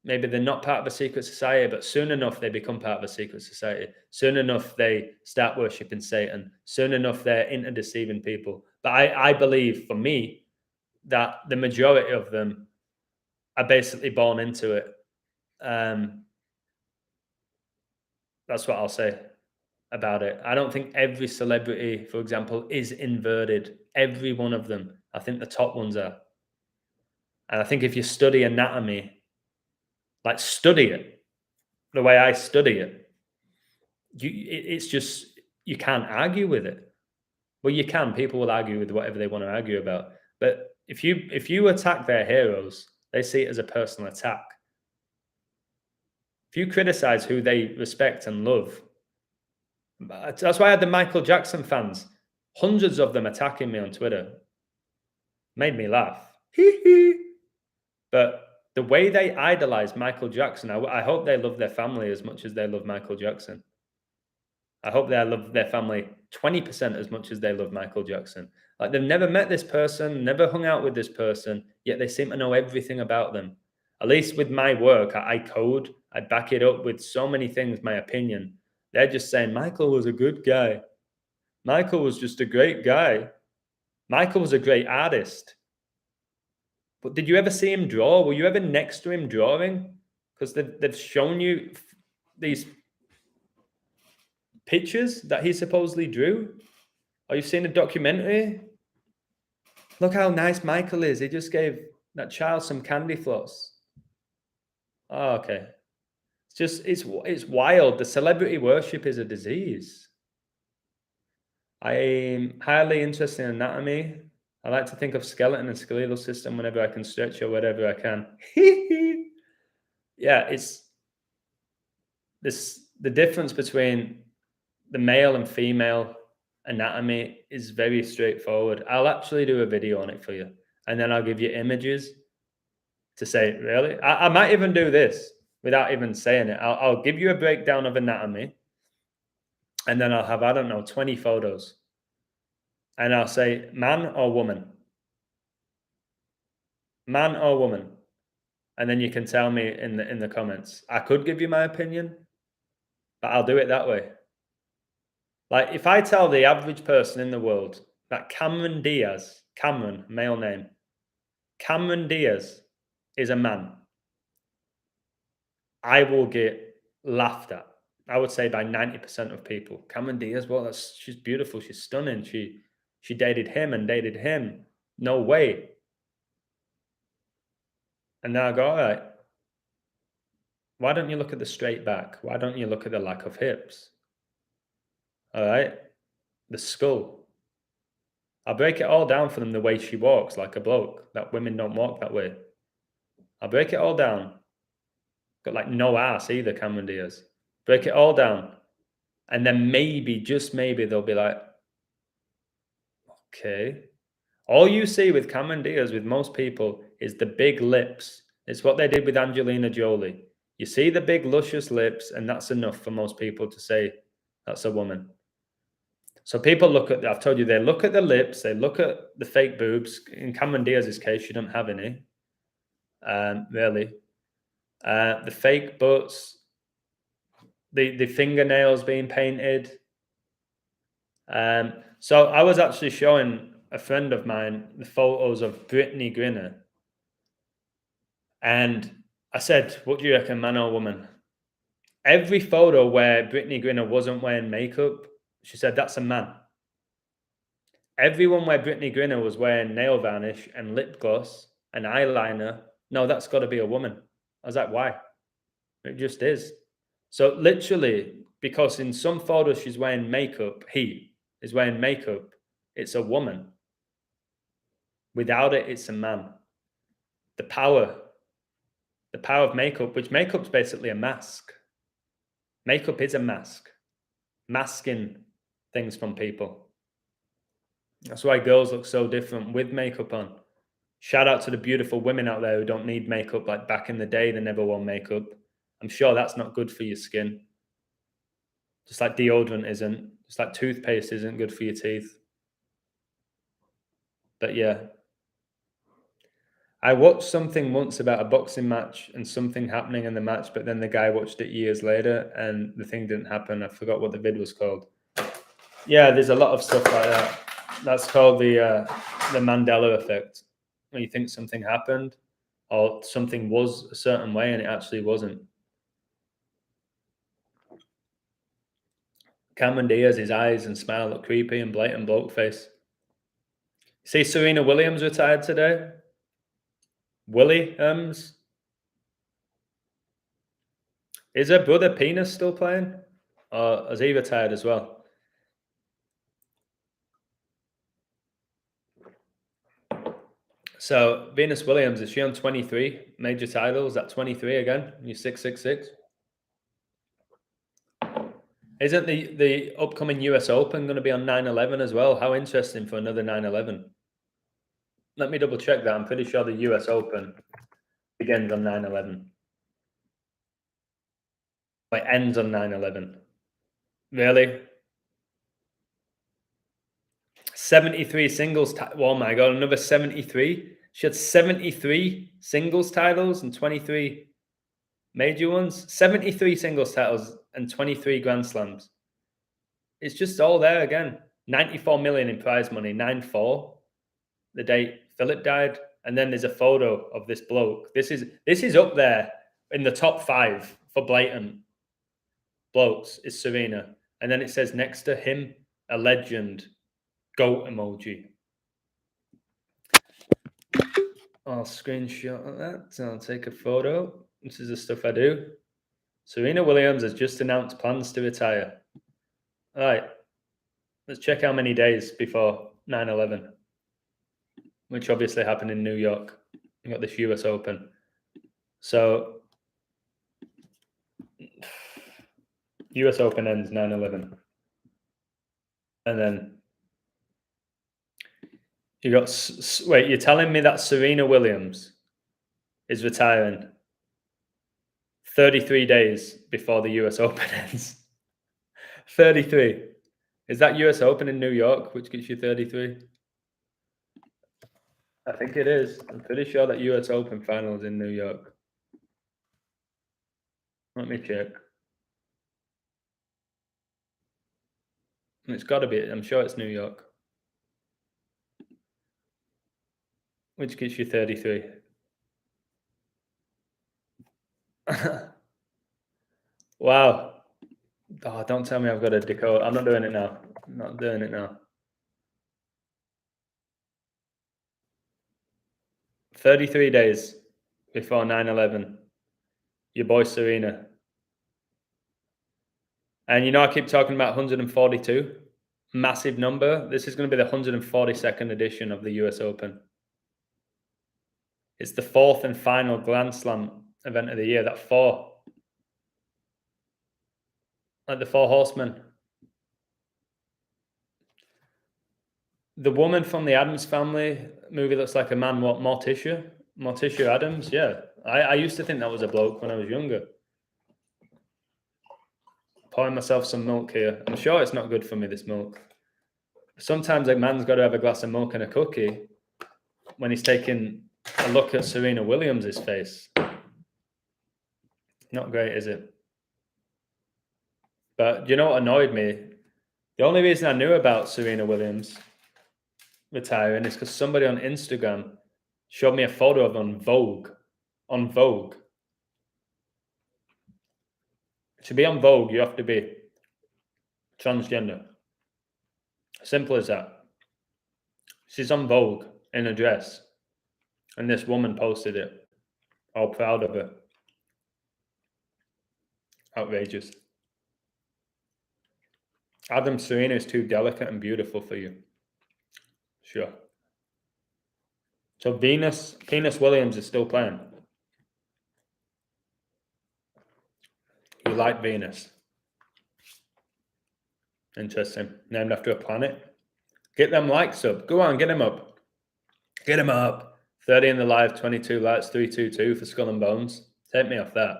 Maybe they're not part of a secret society, but soon enough they become part of a secret society. Soon enough they start worshipping Satan. Soon enough they're into deceiving people. But I believe, for me, that the majority of them are basically born into it. That's what I'll say about it. I don't think every celebrity, for example, is inverted. Every one of them. I think the top ones are. And I think if you study anatomy, like study it the way I study it, it's just, you can't argue with it. Well, you can. People will argue with whatever they want to argue about. But if you attack their heroes, they see it as a personal attack. If you criticize who they respect and love, that's why I had the Michael Jackson fans, hundreds of them attacking me on Twitter. Made me laugh. But the way they idolize Michael Jackson, I hope they love their family as much as they love Michael Jackson. I hope they love their family 20% as much as they love Michael Jackson. Like, they've never met this person, never hung out with this person, yet they seem to know everything about them. At least with my work, I code, I back it up with so many things, my opinion. They're just saying, Michael was a good guy. Michael was just a great guy. Michael was a great artist. But did you ever see him draw? Were you ever next to him drawing? Because they've shown you these pictures that he supposedly drew. Or you've seen a documentary. Look how nice Michael is. He just gave that child some candy floss. Oh, okay. It's wild. The celebrity worship is a disease. I'm highly interested in anatomy. I like to think of skeleton and skeletal system whenever I can stretch or whatever I can. Yeah, it's the difference between the male and female anatomy is very straightforward. I'll actually do a video on it for you, and then I'll give you images to say, really? I might even do this without even saying it. I'll give you a breakdown of anatomy, and then I'll have, I don't know, 20 photos. And I'll say, man or woman? Man or woman? And then you can tell me in the comments. I could give you my opinion, but I'll do it that way. Like, if I tell the average person in the world that Cameron Diaz, Cameron, male name, Cameron Diaz is a man, I will get laughed at. I would say by 90% of people. Cameron Diaz, well, she's beautiful, she's stunning. She dated him and dated him. No way. And then I go, all right, why don't you look at the straight back? Why don't you look at the lack of hips? All right, the skull. I'll break it all down for them the way she walks, like a bloke, that women don't walk that way. I'll break it all down. Got like no ass either, Cameron Diaz. Break it all down. And then maybe, just maybe, they'll be like, okay. All you see with Cameron Diaz, with most people, is the big lips. It's what they did with Angelina Jolie. You see the big, luscious lips, and that's enough for most people to say that's a woman. So people look at, I've told you, they look at the lips, they look at the fake boobs. In Cameron Diaz's case, she don't have any, really. The fake butts, the fingernails being painted. So I was actually showing a friend of mine the photos of Brittany Griner. And I said, what do you reckon, man or woman? Every photo where Brittany Griner wasn't wearing makeup, she said, that's a man. Everyone where Brittany Griner was wearing nail varnish and lip gloss and eyeliner, no, that's got to be a woman. I was like, why? It just is. So literally, because in some photos she's wearing makeup, he is wearing makeup, it's a woman. Without it, it's a man. The power of makeup, which makeup's basically a mask. Makeup is a mask, masking things from people. That's why girls look so different with makeup on. Shout out to the beautiful women out there who don't need makeup like back in the day, they never wore makeup. I'm sure that's not good for your skin. Just like deodorant isn't. Just like toothpaste isn't good for your teeth. But yeah. I watched something once about a boxing match and something happening in the match, but then the guy watched it years later and the thing didn't happen. I forgot what the vid was called. Yeah, there's a lot of stuff like that. That's called the Mandela effect, where you think something happened or something was a certain way and it actually wasn't. Cameron Diaz, his eyes and smile look creepy and blatant bloke face. See, Serena Williams retired today. Williams. Is her brother Penis still playing? Or has he retired as well? So Venus Williams, is she on 23 major titles? At 23 again? You're 666. Isn't the upcoming US Open going to be on 9/11 as well? How interesting for another 9/11. Let me double check that. I'm pretty sure the US Open begins on 9/11. It ends on 9/11. Really? 73 singles. Oh my God, another 73. She had 73 singles titles and 23 major ones. 73 singles titles and 23 Grand Slams. It's just all there again. 94 million in prize money, 9-4. The date Philip died. And then there's a photo of this bloke. This is up there in the top 5 for blatant blokes is Serena. And then it says next to him, a legend, goat emoji. I'll screenshot that. I'll take a photo. This is the stuff I do. Serena Williams has just announced plans to retire. All right. Let's check how many days before 9/11, which obviously happened in New York. You got this US Open. So US Open ends 9/11. And then you got, wait, you're telling me that Serena Williams is retiring 33 days before the US Open ends? 33. Is that US Open in New York, which gets you 33? I think it is. I'm pretty sure that US Open final is in New York. Let me check. It's got to be. I'm sure it's New York. Which gets you 33. Wow. Oh, don't tell me I've got a decode. I'm not doing it now. I'm not doing it now. 33 days before 9/11. Your boy Serena. And you know, I keep talking about 142. Massive number. This is going to be the 142nd edition of the US Open. It's the fourth and final Grand Slam event of the year. That four. Like the Four Horsemen. The woman from the Addams Family movie looks like a man. What, Morticia? Morticia Addams? Yeah. I used to think that was a bloke when I was younger. Pouring myself some milk here. I'm sure it's not good for me, this milk. Sometimes a man's got to have a glass of milk and a cookie when he's taking a look at Serena Williams' face. Not great, is it? But you know what annoyed me? The only reason I knew about Serena Williams retiring is because somebody on Instagram showed me a photo of her on Vogue. On Vogue. To be on Vogue, you have to be transgender. Simple as that. She's on Vogue in a dress. And this woman posted it. All proud of her. Outrageous. Adam, Serena is too delicate and beautiful for you. Sure. So Venus Williams is still playing. You like Venus. Interesting. Named after a planet. Get them likes up. Go on, get them up. Get them up. 30 in the live, 22 likes, 322 for Skull and Bones. Take me off that.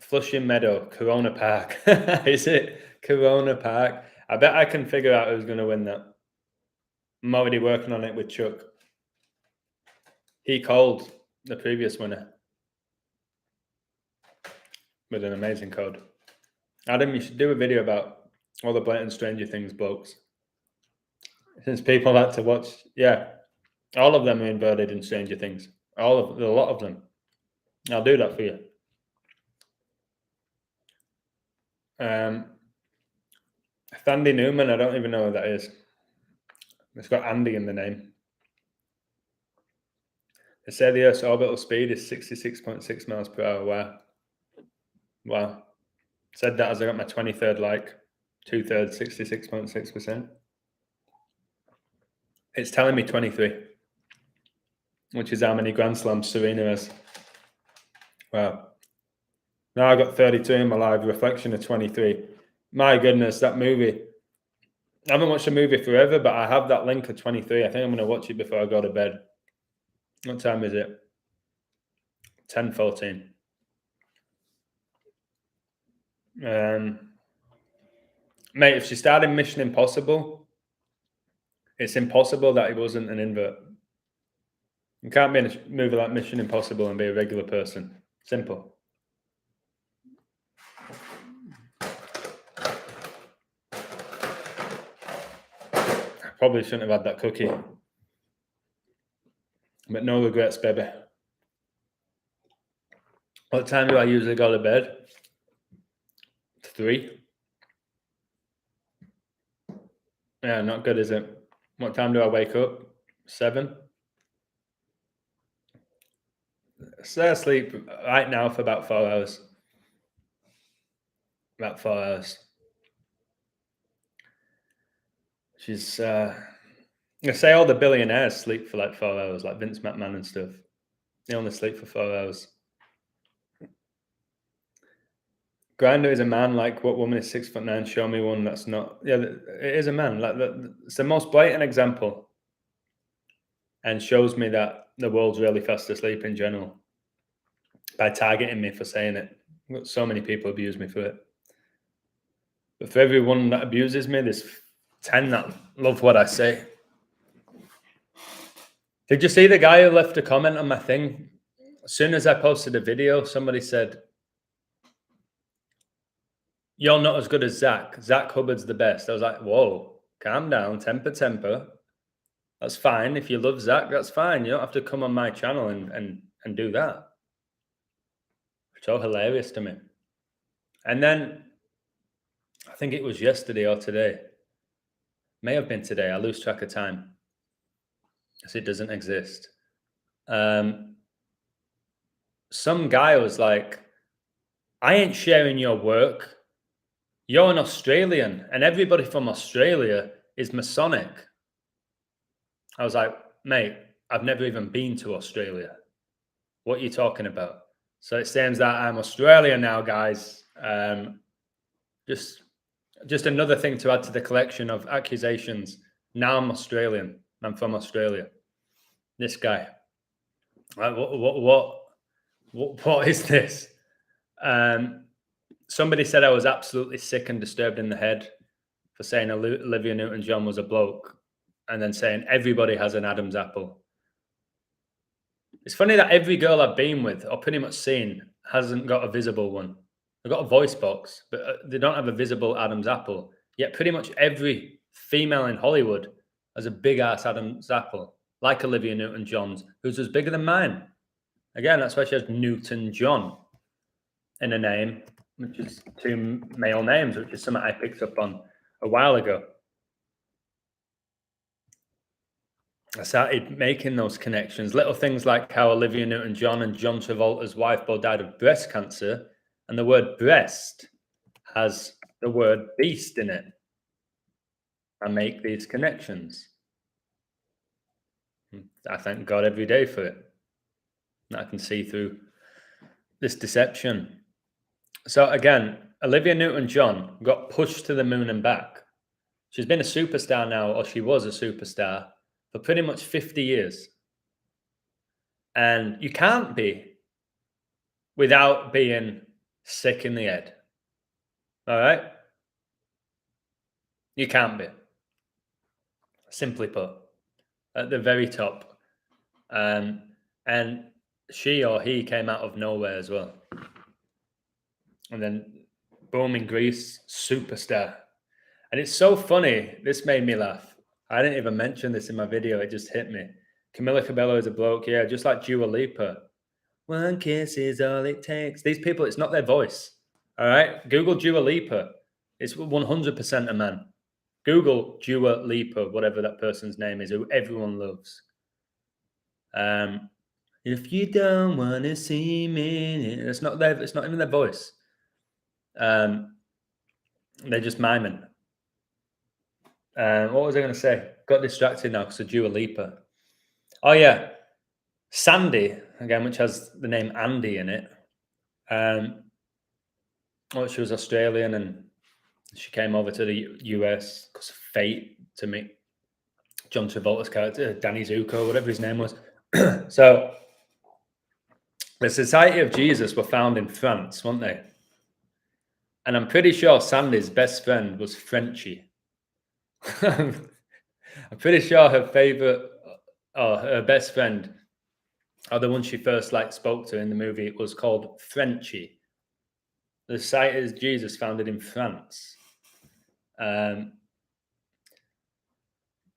Flushing Meadow, Corona Park. Is it Corona Park? I bet I can figure out who's going to win that. I'm already working on it with Chuck. He called the previous winner with an amazing code. Adam, you should do a video about all the blatant Stranger Things blokes. Since people like to watch, yeah, all of them are inverted in Stranger Things. A lot of them. I'll do that for you. Thandi Newman, I don't even know who that is. It's got Andy in the name. They say the Earth's orbital speed is 66.6 miles per hour. Wow. Said that as I got my 23rd like. 2/3, 66.6%. It's telling me 23, which is how many Grand Slams Serena has. Wow. Now I got 32 in my live, reflection of 23. My goodness, that movie. I haven't watched a movie forever, but I have that link of 23. I think I'm going to watch it before I go to bed. What time is it? 10:14. Mate, if she started Mission Impossible, it's impossible that it wasn't an invert. You can't be in a movie like Mission Impossible and be a regular person. Simple. I probably shouldn't have had that cookie. But no regrets, baby. What time do I usually go to bed? 3. Yeah, not good, is it? What time do I wake up? 7. stay asleep right now for about 4 hours. About 4 hours. She's I say all the billionaires sleep for like 4 hours, like Vince McMahon and stuff. They only sleep for 4 hours. Grinder is a man. Like, what woman is 6'9"? Show me one that's not. Yeah, it is a man. Like, it's the most blatant example, and shows me that the world's really fast asleep in general by targeting me for saying it. So many people abuse me for it. But for everyone that abuses me, there's 10 that love what I say. Did you see the guy who left a comment on my thing? As soon as I posted a video, somebody said, "You're not as good as Zach. Zach Hubbard's the best." I was like, whoa, calm down, temper. That's fine. If you love Zach, that's fine. You don't have to come on my channel and do that. So hilarious to me. And then I think it was yesterday or today. May have been today. I lose track of time because it doesn't exist. Some guy was like, "I ain't sharing your work. You're an Australian, and everybody from Australia is Masonic." I was like, "Mate, I've never even been to Australia. What are you talking about?" So it seems that I'm Australian now, guys. Just another thing to add to the collection of accusations. Now I'm Australian. I'm from Australia. This guy. Like, what is this? Somebody said I was absolutely sick and disturbed in the head for saying Olivia Newton-John was a bloke, and then saying everybody has an Adam's apple. It's funny that every girl I've been with, or pretty much seen, hasn't got a visible one. They've got a voice box, but they don't have a visible Adam's apple. Yet pretty much every female in Hollywood has a big-ass Adam's apple, like Olivia Newton-John's, who's as bigger than mine. Again, that's why she has Newton-John in a name, which is two male names, which is something I picked up on a while ago. I started making those connections. Little things like how Olivia Newton-John and John Travolta's wife both died of breast cancer, and the word breast has the word beast in it. I make these connections. I thank God every day for it. I can see through this deception. So again, Olivia Newton-John got pushed to the moon and back. She's been a superstar now, or she was a superstar, for pretty much 50 years. And you can't be without being sick in the head. All right? You can't be. Simply put, at the very top. And she or he came out of nowhere as well. And then boom, in Greece, superstar. And it's so funny. This made me laugh. I didn't even mention this in my video. It just hit me. Camila Cabello is a bloke. Yeah, just like Dua Lipa. One kiss is all it takes. These people, it's not their voice. All right? Google Dua Lipa. It's 100% a man. Google Dua Lipa, whatever that person's name is, who everyone loves. If you don't want to see me, it's not even their voice. They're just miming. What was I going to say? Got distracted now because of Dua Lipa. Oh yeah, Sandy again, which has the name Andy in it. She was Australian and she came over to the US because of fate to meet John Travolta's character, Danny Zuko, whatever his name was. So the Society of Jesus were found in France, weren't they? And I'm pretty sure Sandy's best friend was Frenchie. I'm pretty sure her favorite, or her best friend, or the one she first spoke to in the movie, was called Frenchie. The Society of Jesus founded in France.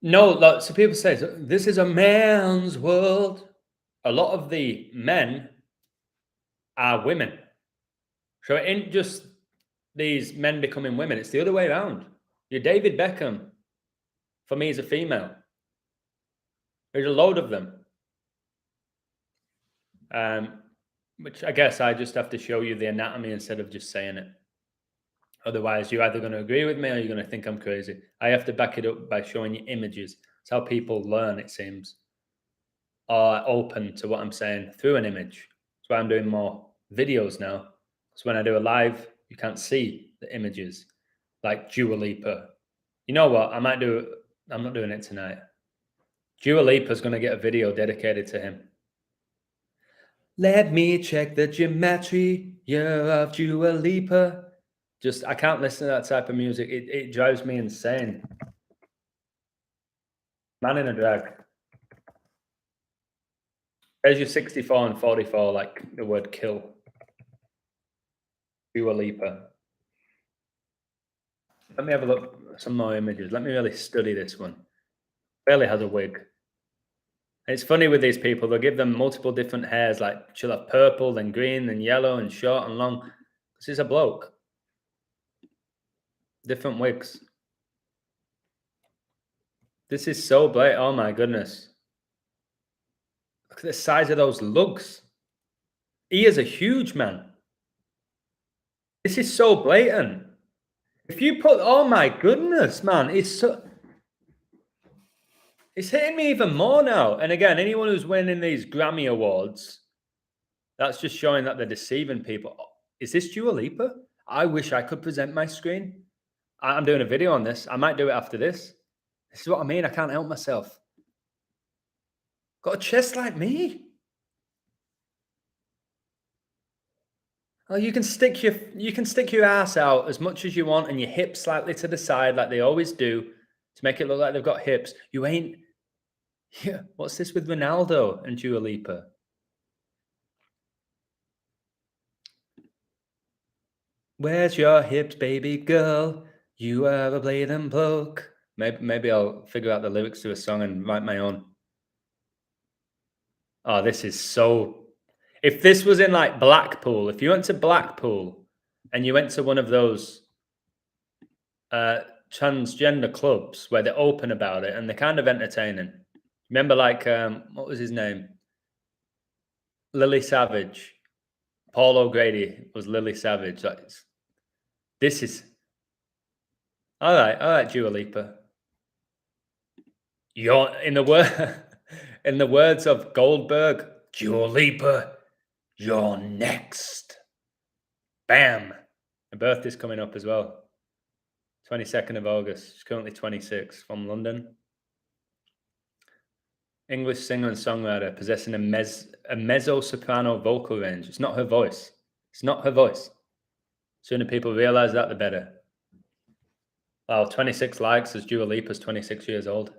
No, so people say this is a man's world. A lot of the men are women. So it ain't just these men becoming women. It's the other way around. Your David Beckham, for me, is a female. There's a load of them. Which I guess I just have to show you the anatomy instead of just saying it. Otherwise, you're either going to agree with me or you're going to think I'm crazy. I have to back it up by showing you images. It's how people learn, it seems, are open to what I'm saying through an image. That's why I'm doing more videos now. Because when I do a live, you can't see the images, like Dua Lipa. You know what? I'm not doing it tonight. Dua Lipa's going to get a video dedicated to him. Let me check the geometry of Dua Lipa. I can't listen to that type of music. It drives me insane. Man in a drag. There's your 64 and 44, like the word kill. Dua Lipa. Let me have a look at some more images. Let me really study this one. Barely has a wig. It's funny with these people, they'll give them multiple different hairs, like she'll have purple, then green, then yellow, and short and long. This is a bloke. Different wigs. This is so blatant. Oh my goodness. Look at the size of those lugs. He is a huge man. This is so blatant. If you put, oh my goodness, man, it's hitting me even more now. And again, anyone who's winning these Grammy Awards, that's just showing that they're deceiving people. Is this Dua Lipa? I wish I could present my screen. I'm doing a video on this. I might do it after this. This is what I mean. I can't help myself. Got a chest like me. Oh, you can stick your ass out as much as you want and your hips slightly to the side like they always do to make it look like they've got hips. You ain't. Yeah, what's this with Ronaldo and Dua Lipa? Where's your hips, baby girl? You are a blatant bloke. Maybe I'll figure out the lyrics to a song and write my own. Oh, this is so. If this was in like Blackpool, if you went to Blackpool and you went to one of those transgender clubs where they're open about it and they're kind of entertaining. Remember, like, what was his name? Lily Savage. Paul O'Grady was Lily Savage. This is all right, Dua Lipa. You're in the words of Goldberg, Dua Lipa, you're next. Bam. Her birthday's coming up as well. 22nd of August. She's currently 26, from London. English singer and songwriter possessing a mezzo-soprano vocal range. It's not her voice. It's not her voice. Sooner people realize that, the better. Wow, 26 likes as Dua Lipa's 26 years old.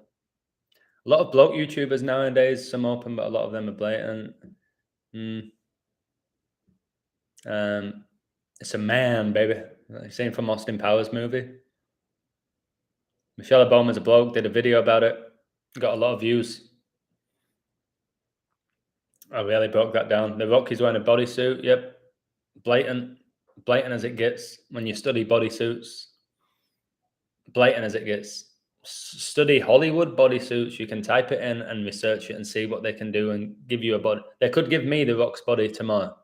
A lot of bloke YouTubers nowadays, some open, but a lot of them are blatant. It's a man, baby. You've seen from Austin Powers movie. Michelle Obama's a bloke, did a video about it. Got a lot of views. I really broke that down. The Rock is wearing a bodysuit. Yep. Blatant as it gets when you study bodysuits. Blatant as it gets. Study Hollywood bodysuits. You can type it in and research it and see what they can do and give you a body. They could give me the Rock's body tomorrow.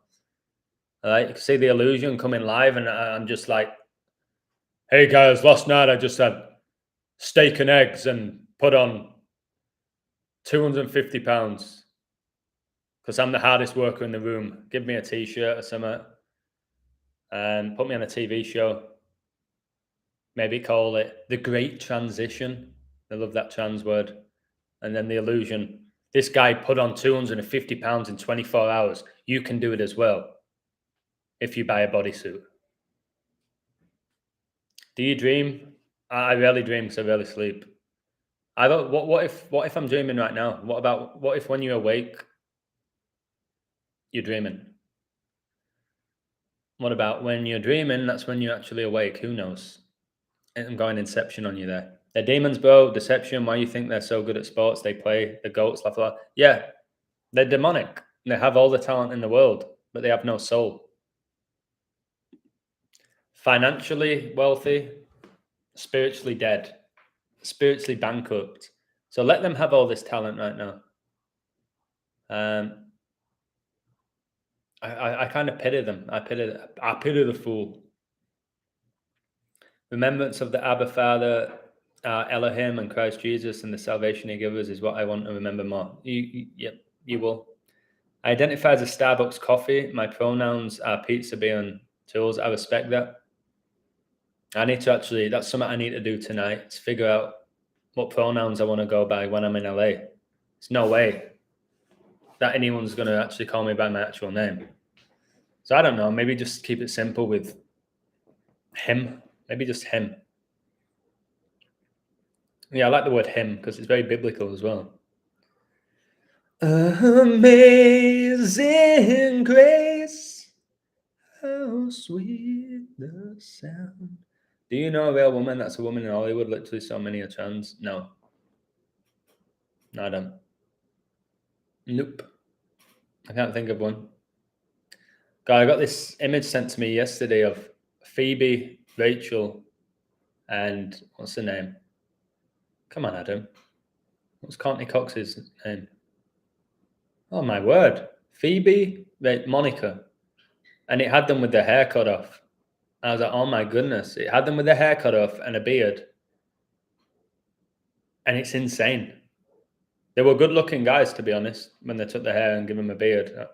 All right. You can see the illusion coming live and I'm just like, hey guys, last night I just had steak and eggs and put on 250 pounds. Because I'm the hardest worker in the room. Give me a t-shirt or something. And put me on a TV show. Maybe call it The Great Transition. I love that trans word. And then the illusion. This guy put on 250 pounds in 24 hours. You can do it as well. If you buy a bodysuit. Do you dream? I rarely dream because I rarely sleep. What if I'm dreaming right now? What if when you awake, you're dreaming? What about when you're dreaming, that's when you're actually awake? Who knows? I'm going Inception on you there. They're demons, bro. Deception. Why you think they're so good at sports? They play the goats, laugh a lot. Yeah, they're demonic. They have all the talent in the world, but they have no soul. Financially wealthy, spiritually dead, spiritually bankrupt. So let them have all this talent right now. I kind of pity them. I pity the fool. Remembrance of the Abba Father, Elohim, and Christ Jesus, and the salvation He gives us is what I want to remember more. Yep, you will. I identify as a Starbucks coffee. My pronouns are pizza, beer, and tools. I respect that. I need to actually. That's something I need to do tonight. Is figure out what pronouns I want to go by when I'm in LA. There's no way that anyone's going to actually call me by my actual name. So I don't know. Maybe just keep it simple with him. Maybe just him. Yeah, I like the word him because it's very biblical as well. Amazing grace, how sweet the sound. Do you know a real woman that's a woman in Hollywood? Literally so many are trans. No. No, I don't. Nope. I can't think of one. God, I got this image sent to me yesterday of Phoebe, Rachel, and what's her name? Come on, Adam. What's Courtney Cox's name? Oh my word. Phoebe, Monica. And it had them with their hair cut off. I was like, oh my goodness. It had them with their hair cut off and a beard. And it's insane. They were good looking guys, to be honest, when they took their hair and give them a beard.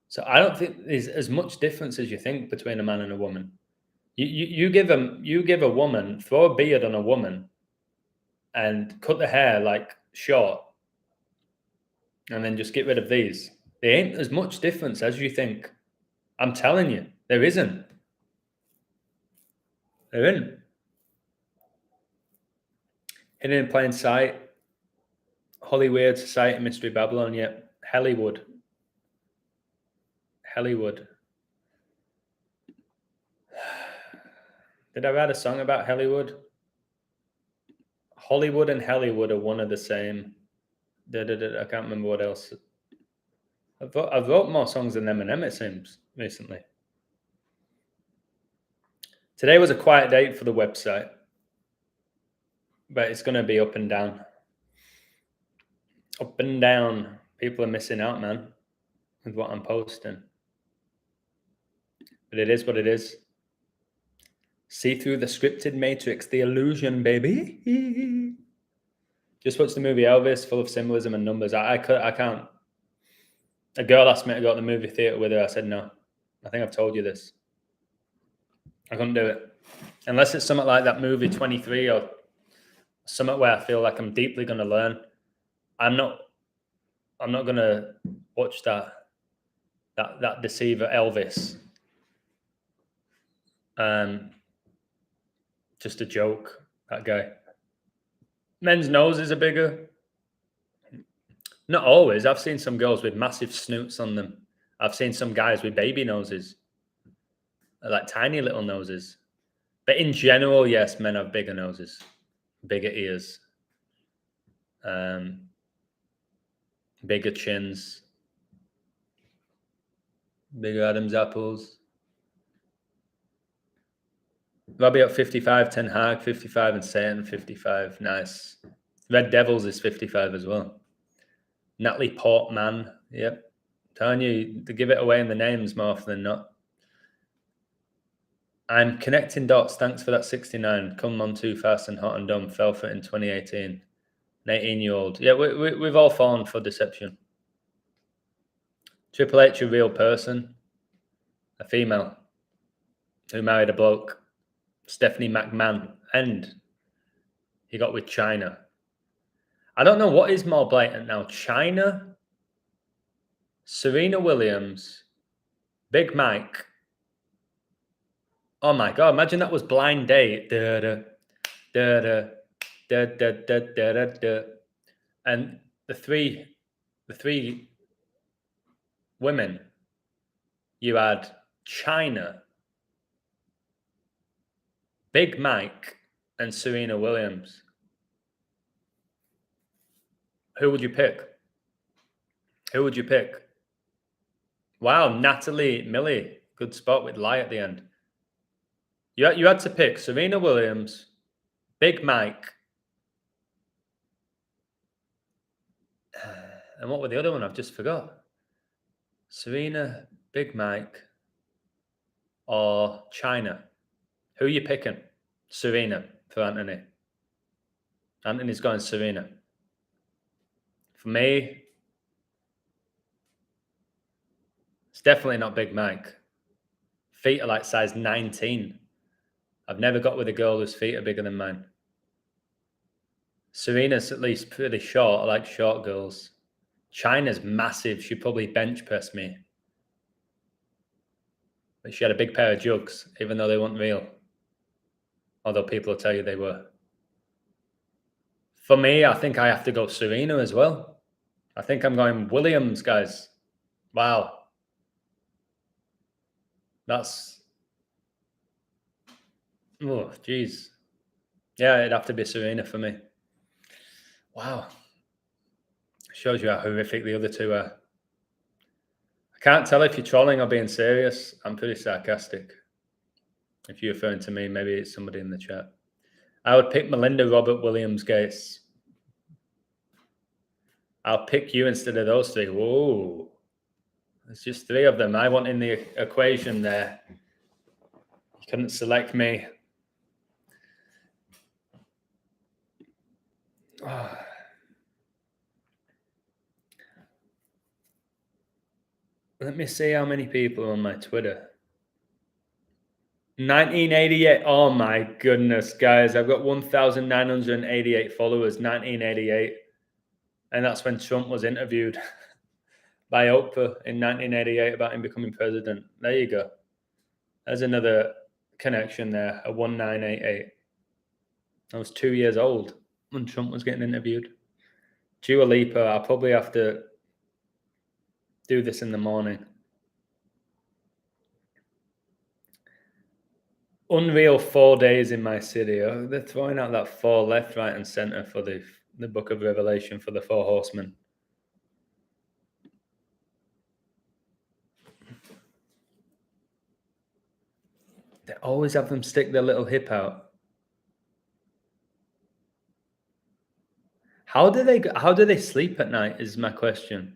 So I don't think there's as much difference as you think between a man and a woman. You give a woman, throw a beard on a woman and cut the hair like short and then just get rid of these. There ain't as much difference as you think. I'm telling you, there isn't. There isn't. Hidden in plain sight. Hollywood, Society, Mystery Babylon, yeah. Hollywood. Did I write a song about Hollywood? Hollywood and Hollywood are one of the same. I can't remember what else. I've wrote more songs than Eminem, it seems, recently. Today was a quiet day for the website, but it's going to be up and down. Up and down. People are missing out, man, with what I'm posting. But it is what it is. See through the scripted matrix, the illusion, baby. Just watched the movie Elvis, full of symbolism and numbers. I can't. A girl asked me to go to the movie theater with her. I said no. I think I've told you this. I couldn't do it. Unless it's something like that movie 23 or something where I feel like I'm deeply going to learn. I'm not going to watch that deceiver Elvis. Just a joke, that guy. Men's noses are bigger. Not always. I've seen some girls with massive snoots on them. I've seen some guys with baby noses, like tiny little noses. But in general, yes, men have bigger noses, bigger ears, bigger chins, bigger Adam's apples. Robbie at 55, Ten Hag 55, and Satan 55. Nice. Red Devils is 55 as well. Natalie Portman. Yep. Telling you to give it away in the names more often than not. I'm connecting dots. Thanks for that 69. Come on too fast and hot and dumb. Fell for it in 2018. An 18-year-old. Yeah, we've all fallen for deception. Triple H, a real person. A female who married a bloke. Stephanie McMahon. And he got with China. I don't know what is more blatant now. China, Serena Williams, Big Mike. Oh my God, imagine that was Blind Date. And the three women, you had China, Big Mike, and Serena Williams. Who would you pick? Wow, Natalie Millie. Good spot with lie at the end. You had to pick Serena Williams, Big Mike, and what were the other one? I've just forgot. Serena, Big Mike or China? Who are you picking? Serena for Anthony. Anthony's going Serena. For me, it's definitely not Big Mike. Feet are like size 19. I've never got with a girl whose feet are bigger than mine. Serena's at least pretty short. I like short girls. China's massive. She'd probably bench press me. But she had a big pair of jugs, even though they weren't real. Although people will tell you they were. For me, I think I have to go Serena as well. I think I'm going Williams, guys. Wow. That's... oh, geez. Yeah, it'd have to be Serena for me. Wow. Shows you how horrific the other two are. I can't tell if you're trolling or being serious. I'm pretty sarcastic. If you're referring to me, maybe it's somebody in the chat. I would pick Melinda, Robert, Williams, Gates. I'll pick you instead of those three. Whoa. There's just three of them. I want in the equation there. You couldn't select me. Oh. Let me see how many people are on my Twitter. 1988. Oh my goodness, guys. I've got 1,988 followers. 1988. And that's when Trump was interviewed by Oprah in 1988 about him becoming president. There you go. There's another connection there. A 1988. I was 2 years old when Trump was getting interviewed. Dua Lipa. I'll probably have to do this in the morning. Unreal 4 days in my city. Oh, they're throwing out that 4 left, right, and center for the book of Revelation for the 4 horsemen. They always have them stick their little hip out. How do they sleep at night is my question.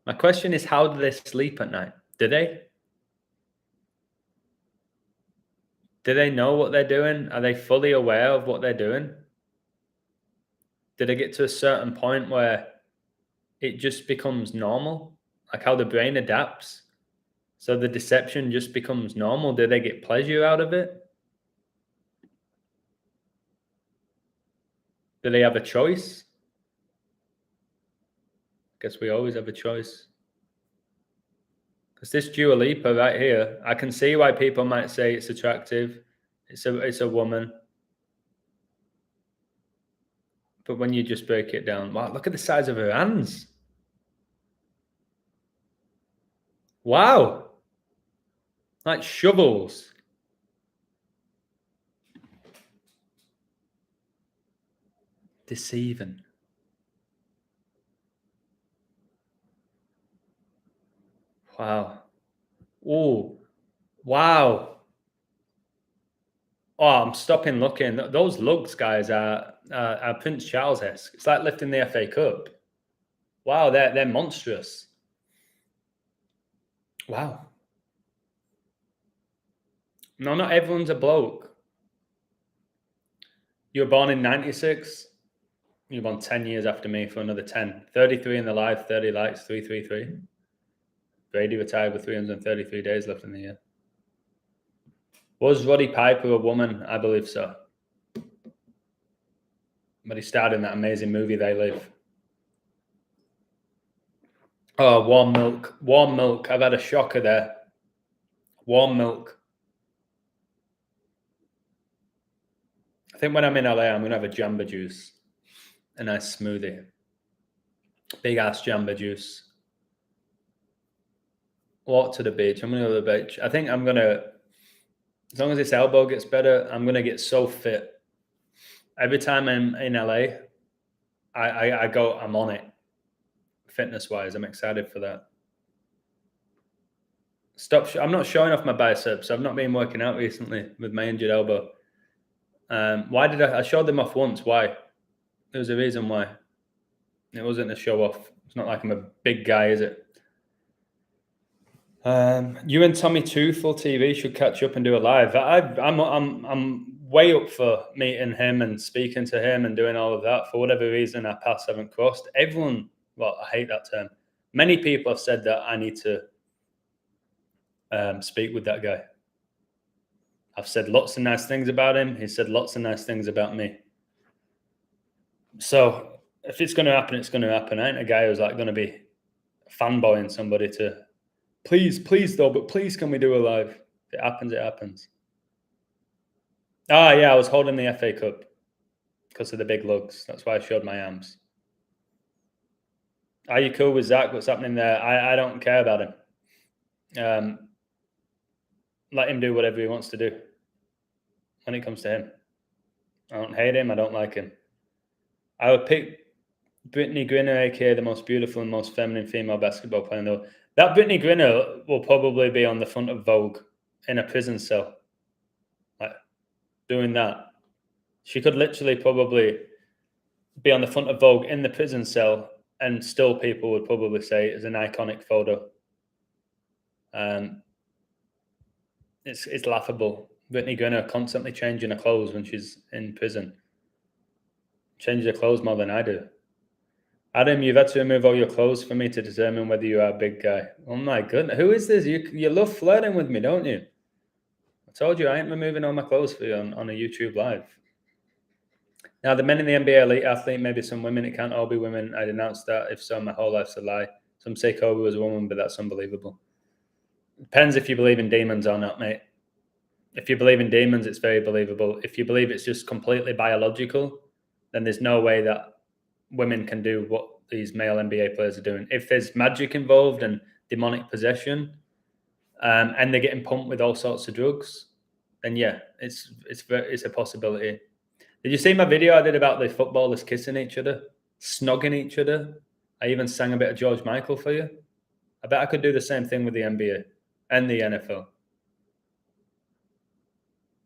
My question is, how do they sleep at night? Do they? Do they know what they're doing? Are they fully aware of what they're doing? Do they get to a certain point where it just becomes normal? Like how the brain adapts? So the deception just becomes normal? Do they get pleasure out of it? Do they have a choice? Guess we always have a choice. Because this Dua Lipa right here, I can see why people might say it's attractive. It's a woman. But when you just break it down, wow, look at the size of her hands. Wow. Like shovels. Deceiving. Wow. Oh, wow. Oh, I'm stopping looking. Those lugs, guys, are Prince Charles-esque. It's like lifting the FA Cup. Wow, they're monstrous. Wow. No, not everyone's a bloke. You were born in 96. You were born 10 years after me for another 10. 33 in the live, 30 likes, 333. Brady retired with 333 days left in the year. Was Roddy Piper a woman? I believe so. But he starred in that amazing movie, They Live. Oh, warm milk. Warm milk. I've had a shocker there. Warm milk. I think when I'm in LA, I'm going to have a Jamba Juice. A nice smoothie. Big ass Jamba Juice. Walk to the beach. I'm going to go to the beach. I think I'm going to, as long as this elbow gets better, I'm going to get so fit. Every time I'm in LA, I go, I'm on it. Fitness-wise, I'm excited for that. I'm not showing off my biceps. I've not been working out recently with my injured elbow. Why did I showed them off once? Why? There was a reason why. It wasn't a show off. It's not like I'm a big guy, is it? You and Tommy Toothful TV should catch up and do a live. I'm way up for meeting him and speaking to him and doing all of that. For whatever reason, our paths haven't crossed. Everyone, well, I hate that term. Many people have said that I need to speak with that guy. I've said lots of nice things about him. He said lots of nice things about me. So if it's going to happen, it's going to happen. I ain't a guy who's like going to be fanboying somebody to please though, but please can we do a live? If it happens, it happens. Ah, yeah, I was holding the FA Cup because of the big lugs. That's why I showed my arms. Are you cool with Zach? What's happening there? I don't care about him. Let him do whatever he wants to do when it comes to him. I don't hate him. I don't like him. I would pick Brittany Griner, aka the most beautiful and most feminine female basketball player in the world. That Brittany Griner will probably be on the front of Vogue in a prison cell. Like, doing that. She could literally probably be on the front of Vogue in the prison cell, and still people would probably say it's an iconic photo. It's laughable. Brittany Griner constantly changing her clothes when she's in prison. Changes her clothes more than I do. Adam, you've had to remove all your clothes for me to determine whether you are a big guy. Oh my goodness. Who is this? You love flirting with me, don't you? I told you I ain't removing all my clothes for you on a YouTube live. Now, the men in the NBA elite athlete, maybe some women, it can't all be women. I denounced that. If so, my whole life's a lie. Some say Kobe was a woman, but that's unbelievable. Depends if you believe in demons or not, mate. If you believe in demons, it's very believable. If you believe it's just completely biological, then there's no way that women can do what these male NBA players are doing. If there's magic involved and demonic possession, and they're getting pumped with all sorts of drugs, then yeah, it's a possibility. Did you see my video I did about the footballers kissing each other, snogging each other? I even sang a bit of George Michael for you. I bet I could do the same thing with the NBA and the NFL.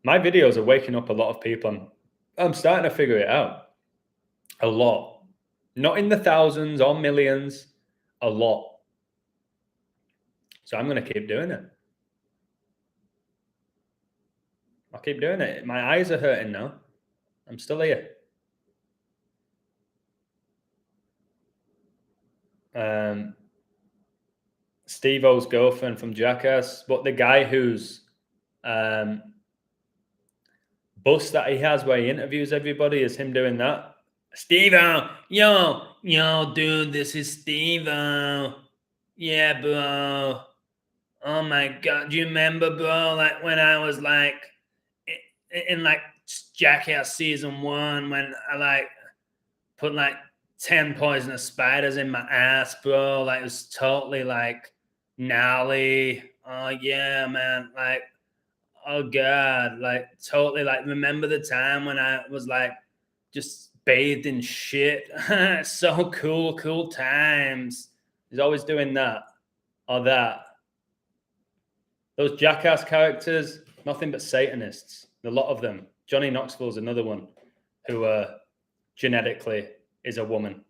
My videos are waking up a lot of people. I'm starting to figure it out. A lot. Not in the thousands or millions. A lot. So I'm going to keep doing it. I'll keep doing it. My eyes are hurting now. I'm still here. Steve-O's girlfriend from Jackass. But the guy who's bus that he has where he interviews everybody is him doing that. Steve-O, yo, dude, this is Steve-O. Yeah, bro. Oh my God. Do you remember, bro, like when I was like in like Jackass season 1 when I like put like 10 poisonous spiders in my ass, bro? Like it was totally like gnarly. Oh yeah, man. Like, oh God, like totally like remember the time when I was like just bathed in shit. So cool times. He's always doing that or that. Those Jackass characters, nothing but Satanists. A lot of them. Johnny Knoxville's another one who genetically is a woman.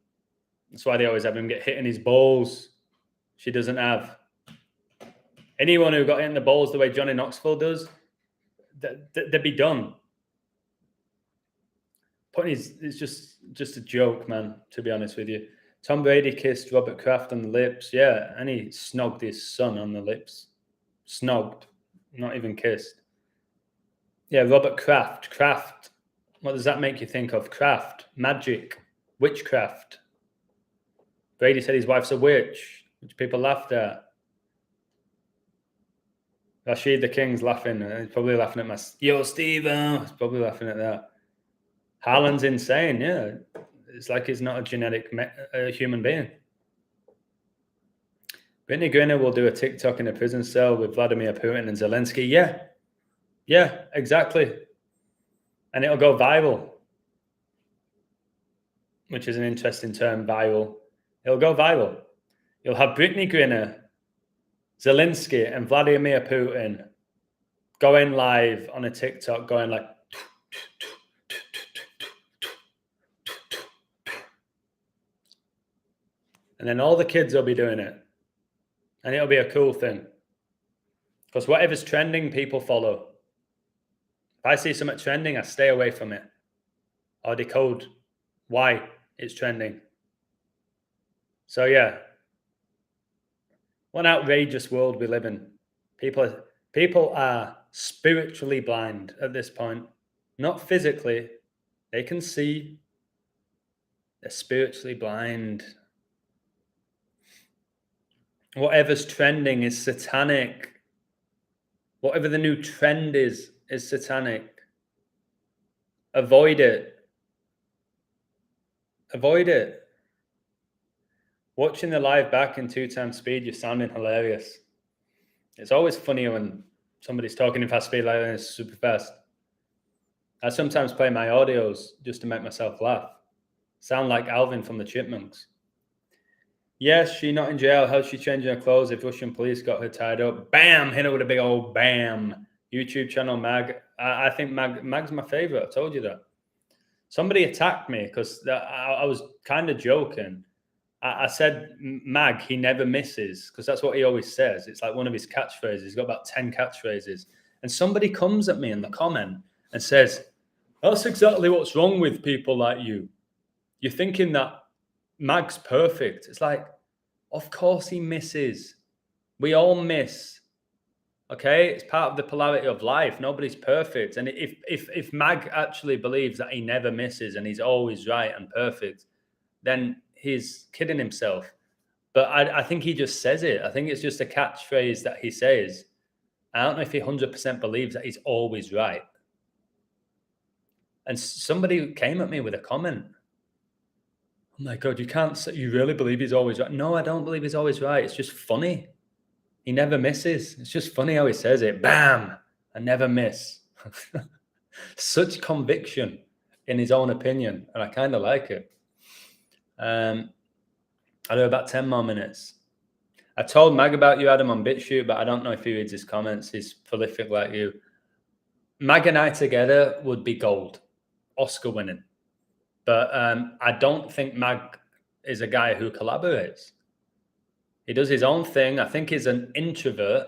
That's why they always have him get hit in his balls. She doesn't have. Anyone who got hit in the balls the way Johnny Knoxville does, they'd be done. Point is, it's just a joke, man, to be honest with you. Tom Brady kissed Robert Kraft on the lips. Yeah, and he snogged his son on the lips. Snogged, not even kissed. Yeah, Robert Kraft. Kraft. What does that make you think of? Craft, magic, witchcraft. Brady said his wife's a witch, which people laughed at. Rashid the King's laughing. He's probably laughing at my... Yo, Steve-O. He's probably laughing at that. Haaland's insane, yeah. It's like he's not a genetic human being. Brittany Griner will do a TikTok in a prison cell with Vladimir Putin and Zelensky. Yeah, exactly. And it'll go viral, which is an interesting term, viral. It'll go viral. You'll have Brittany Griner, Zelensky, and Vladimir Putin going live on a TikTok, going like... And then all the kids will be doing it. And it'll be a cool thing. Because whatever's trending, people follow. If I see something trending, I stay away from it. Or decode why it's trending. So yeah, what an outrageous world we live in. People are spiritually blind at this point. Not physically. They can see. They're spiritually blind. Whatever's trending is satanic. Whatever the new trend is satanic. Avoid it. Avoid it. Watching the live back in 2x speed, you're sounding hilarious. It's always funny when somebody's talking in fast speed like that and it's super fast. I sometimes play my audios just to make myself laugh. Sound like Alvin from the Chipmunks. Yes, she not in jail. How's she changing her clothes if Russian police got her tied up? Bam! Hit her with a big old bam. YouTube channel Mag. I think Mag's my favorite. I told you that. Somebody attacked me because I was kind of joking. I said, Mag, he never misses, because that's what he always says. It's like one of his catchphrases. He's got about 10 catchphrases. And somebody comes at me in the comment and says, that's exactly what's wrong with people like you. You're thinking that Mag's perfect. It's like, of course he misses. We all miss. Okay? It's part of the polarity of life. Nobody's perfect. And if Mag actually believes that he never misses and he's always right and perfect, then he's kidding himself. But I think he just says it. I think it's just a catchphrase that he says. I don't know if he 100% believes that he's always right. And somebody came at me with a comment. Oh my God, you really believe he's always right? No, I don't believe he's always right. It's just funny. He never misses. It's just funny how he says it. Bam! I never miss. Such conviction in his own opinion. And I kind of like it. I do about 10 more minutes. I told Mag about you, Adam, on BitChute, but I don't know if he reads his comments. He's prolific like you. Mag and I together would be gold, Oscar winning. But I don't think Mag is a guy who collaborates. He does his own thing. I think he's an introvert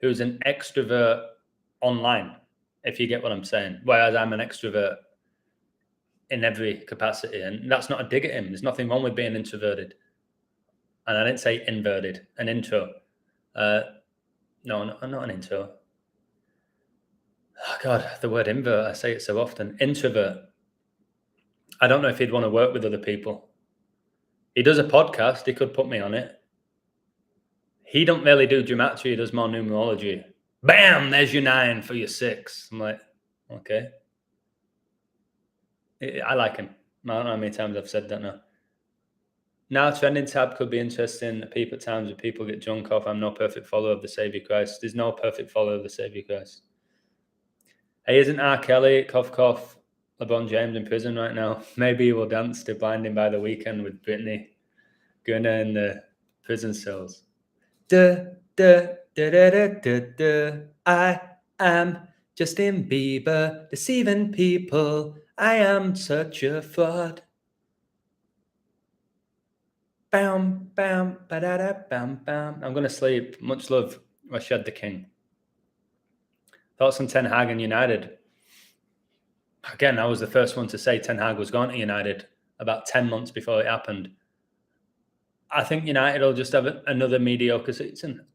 who's an extrovert online, if you get what I'm saying. Whereas I'm an extrovert in every capacity. And that's not a dig at him. There's nothing wrong with being introverted. And I didn't say inverted, an intro. No, not an intro. Oh God, the word invert, I say it so often. Introvert. I don't know if he'd want to work with other people. He does a podcast. He could put me on it. He don't really do gematria. He does more numerology. Bam, there's your 9 for your 6. I'm like, okay. I like him. I don't know how many times I've said that now. Now, trending tab could be interesting. Peep at times where people get drunk off. I'm no perfect follower of the Savior Christ. There's no perfect follower of the Savior Christ. Hey, isn't R. Kelly, cough, cough, LeBron James in prison right now? Maybe he will dance to Blinding by the Weekend with Britney Gunner in the prison cells. I am Justin Bieber, deceiving people. I am such a fraud. Bam, bam, ba-da-da, bam, bam. I'm going to sleep. Much love, Rashad the King. Thoughts on Ten Hag and United? Again, I was the first one to say Ten Hag was going to United about 10 months before it happened. I think United will just have another mediocre season.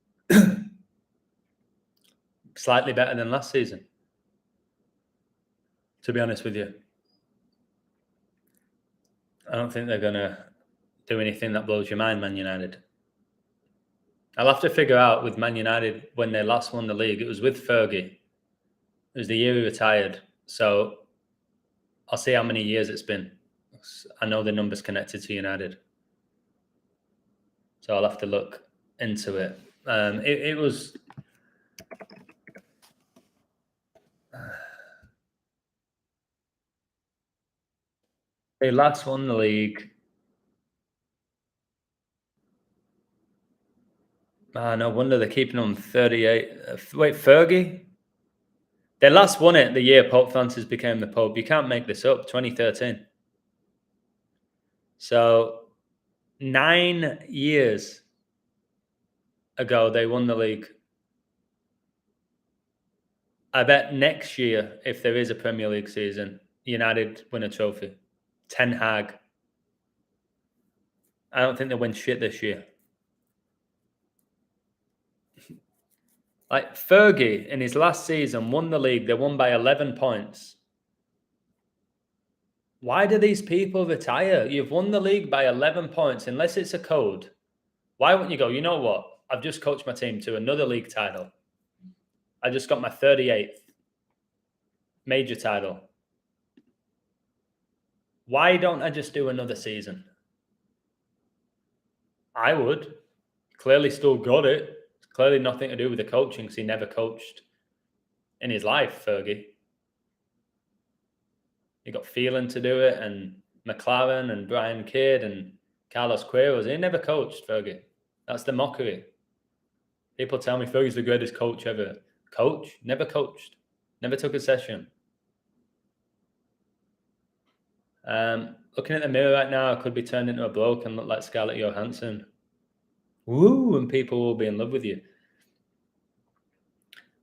Slightly better than last season, to be honest with you. I don't think they're going to do anything that blows your mind, Man United. I'll have to figure out with Man United when they last won the league. It was with Fergie. It was the year he retired. So I'll see how many years it's been. I know the number's connected to United. So I'll have to look into it. It was... They last won the league. No wonder they're keeping on 38. Wait, Fergie? They last won it the year Pope Francis became the Pope. You can't make this up, 2013. So 9 years ago, they won the league. I bet next year, if there is a Premier League season, United win a trophy. Ten Hag. I don't think they win shit this year. Like Fergie in his last season won the league. They won by 11 points. Why do these people retire? You've won the league by 11 points, unless it's a code. Why wouldn't you go, you know what? I've just coached my team to another league title. I just got my 38th major title. Why don't I just do another season? I would. Clearly still got it. It's clearly nothing to do with the coaching because he never coached in his life, Fergie. He got Phelan to do it, and McLaren and Brian Kidd and Carlos Queiroz. He never coached, Fergie. That's the mockery. People tell me Fergie's the greatest coach ever. Coach? Never coached. Never took a session. Looking at the mirror right now, I could be turned into a bloke and look like Scarlett Johansson. Woo! And people will be in love with you.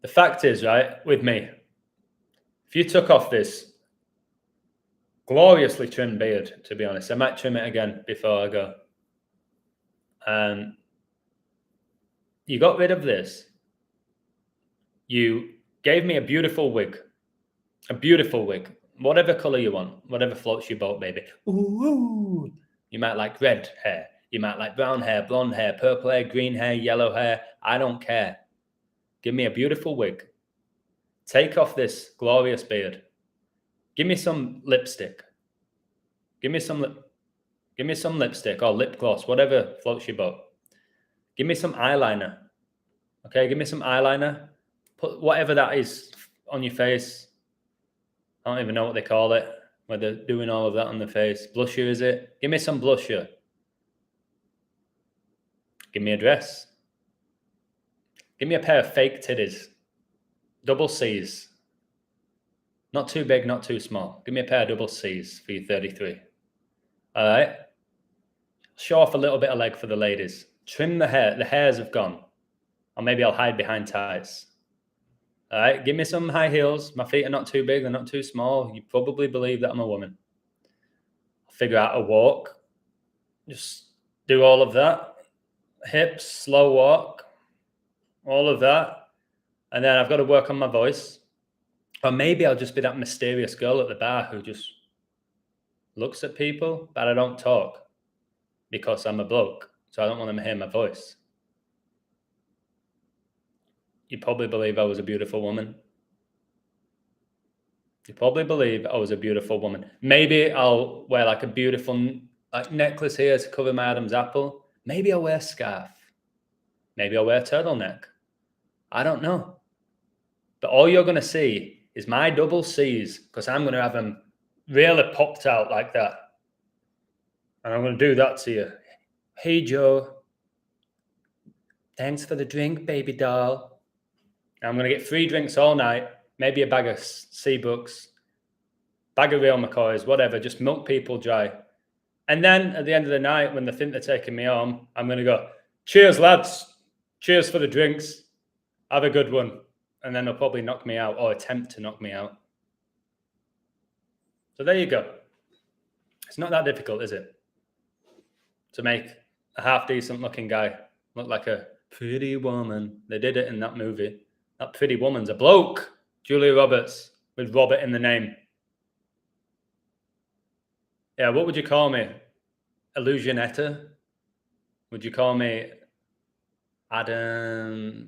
The fact is, right, with me, if you took off this gloriously trimmed beard, to be honest, I might trim it again before I go. You got rid of this. You gave me a beautiful wig. A beautiful wig. Whatever color you want. Whatever floats your boat, baby. Ooh. You might like red hair. You might like brown hair, blonde hair, purple hair, green hair, yellow hair. I don't care. Give me a beautiful wig. Take off this glorious beard. Give me some lipstick. Give me some lipstick or lip gloss, whatever floats your boat. Give me some eyeliner. Okay, give me some eyeliner. Put whatever that is on your face. I don't even know what they call it, where they're doing all of that on the face. Blusher, is it? Give me some blusher. Give me a dress. Give me a pair of fake titties. Double C's. Not too big, not too small. Give me a pair of double C's for your 33. All right? Show off a little bit of leg for the ladies. Trim the hair. The hairs have gone. Or maybe I'll hide behind tights. All right? Give me some high heels. My feet are not too big. They're not too small. You probably believe that I'm a woman. I'll figure out a walk. Just do all of that. Hips, slow walk. All of that. And then I've got to work on my voice. Or maybe I'll just be that mysterious girl at the bar who just looks at people, but I don't talk because I'm a bloke. So I don't want them to hear my voice. You probably believe I was a beautiful woman. You probably believe I was a beautiful woman. Maybe I'll wear like a beautiful necklace here to cover my Adam's apple. Maybe I'll wear a scarf. Maybe I'll wear a turtleneck. I don't know. But all you're going to see is my double C's because I'm going to have them really popped out like that. And I'm going to do that to you. Hey, Joe. Thanks for the drink, baby doll. I'm going to get 3 drinks all night, maybe a bag of Seabrooks, bag of real McCoys, whatever, just milk people dry. And then at the end of the night, when they think they're taking me home, I'm going to go, cheers, lads. Cheers for the drinks. Have a good one. And then they'll probably knock me out or attempt to knock me out. So there you go. It's not that difficult, is it? To make a half-decent looking guy look like a pretty woman. They did it in that movie. That pretty woman's a bloke. Julia Roberts with Robert in the name. Yeah, what would you call me? Illusionetta? Would you call me Adama?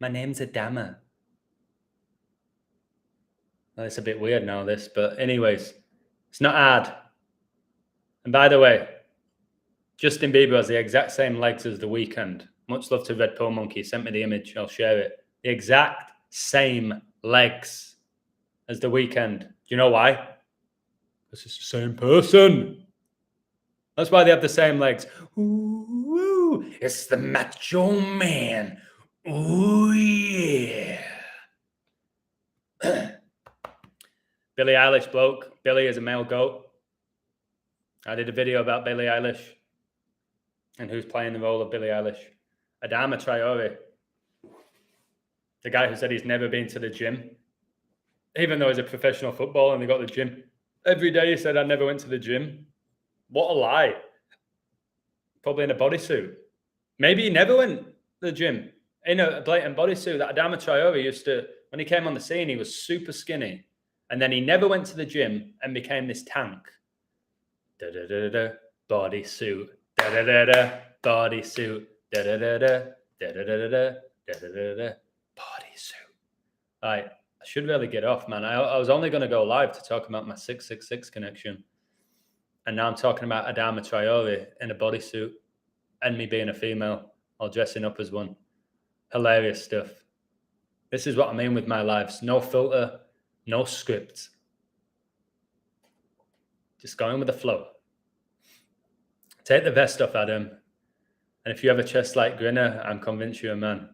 My name's Adama. Well, it's a bit weird now, this, but anyways, it's not ad. And by the way, Justin Bieber has the exact same legs as The Weeknd. Much love to Red Pill Monkey. Sent me the image. I'll share it. The exact same legs as The Weeknd. Do you know why? Because it's the same person. That's why they have the same legs. Ooh, it's the macho man. Ooh, yeah. Billie Eilish bloke. Billie is a male goat. I did a video about Billie Eilish and who's playing the role of Billie Eilish. Adama Traore. The guy who said he's never been to the gym, even though he's a professional footballer and he got the gym every day. He said, I never went to the gym. What a lie. Probably in a bodysuit. Maybe he never went to the gym in a blatant bodysuit. That Adama Traore used to, when he came on the scene, he was super skinny. And then he never went to the gym and became this tank. Da-da-da-da, bodysuit. Da-da-da-da, bodysuit. Da-da-da-da, da-da-da-da, da-da-da-da, bodysuit. Right, I should really get off, man. I was only going to go live to talk about my 666 connection. And now I'm talking about Adama Traore in a bodysuit and me being a female or dressing up as one. Hilarious stuff. This is what I mean with my lives. No filter, no script. Just going with the flow. Take the vest off, Adam. And if you have a chest like Grinner, I'm convinced you're a man.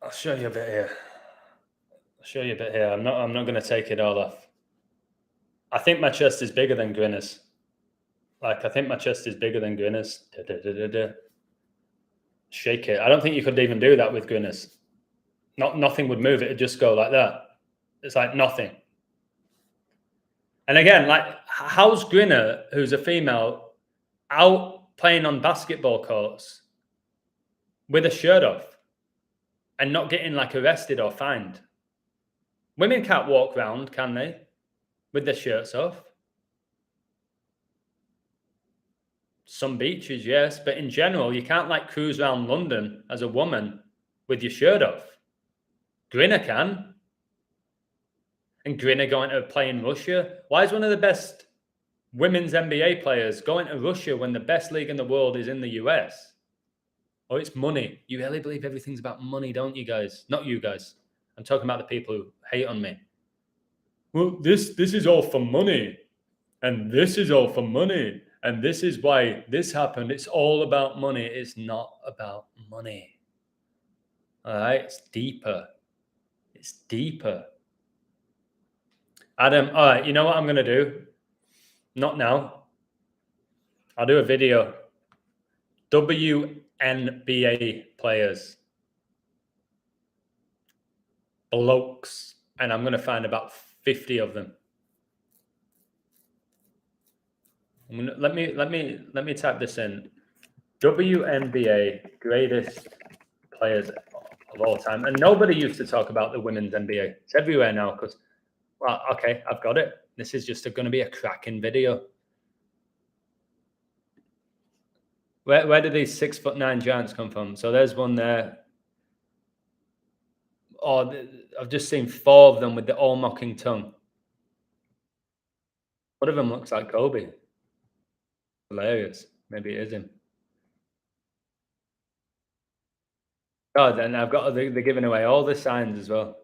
I'll show you a bit here. I'm not going to take it all off. I think my chest is bigger than Grinner's. I think my chest is bigger than Grinner's. Shake it. I don't think you could even do that with Grinner's. Nothing would move. It would just go like that. It's like nothing. And again, how's Grinner, who's a female, out playing on basketball courts with a shirt off and not getting arrested or fined? Women can't walk around, can they? With their shirts off. Some beaches, yes, but in general, you can't cruise around London as a woman with your shirt off. Grinner can. And Grinner going to play in Russia. Why is one of the best women's NBA players going to Russia when the best league in the world is in the US? Oh, it's money. You really believe everything's about money, don't you guys? Not you guys. I'm talking about the people who hate on me. Well, this is all for money. And this is all for money. And this is why this happened. It's all about money. It's not about money. All right? It's deeper. It's deeper. Adam, all right, you know what I'm going to do? Not now. I'll do a video. WNBA players. Blokes. And I'm going to find about 50 of them. Let me type this in. WNBA greatest players of all time. And nobody used to talk about the women's NBA. It's everywhere now because, well, okay, I've got it. This is just going to be a cracking video. Where do these 6'9" giants come from? So there's one there. Oh, I've just seen 4 of them with the all mocking tongue. One of them looks like Kobe. Hilarious. Maybe it is him. God, and I've got they're giving away all the signs as well.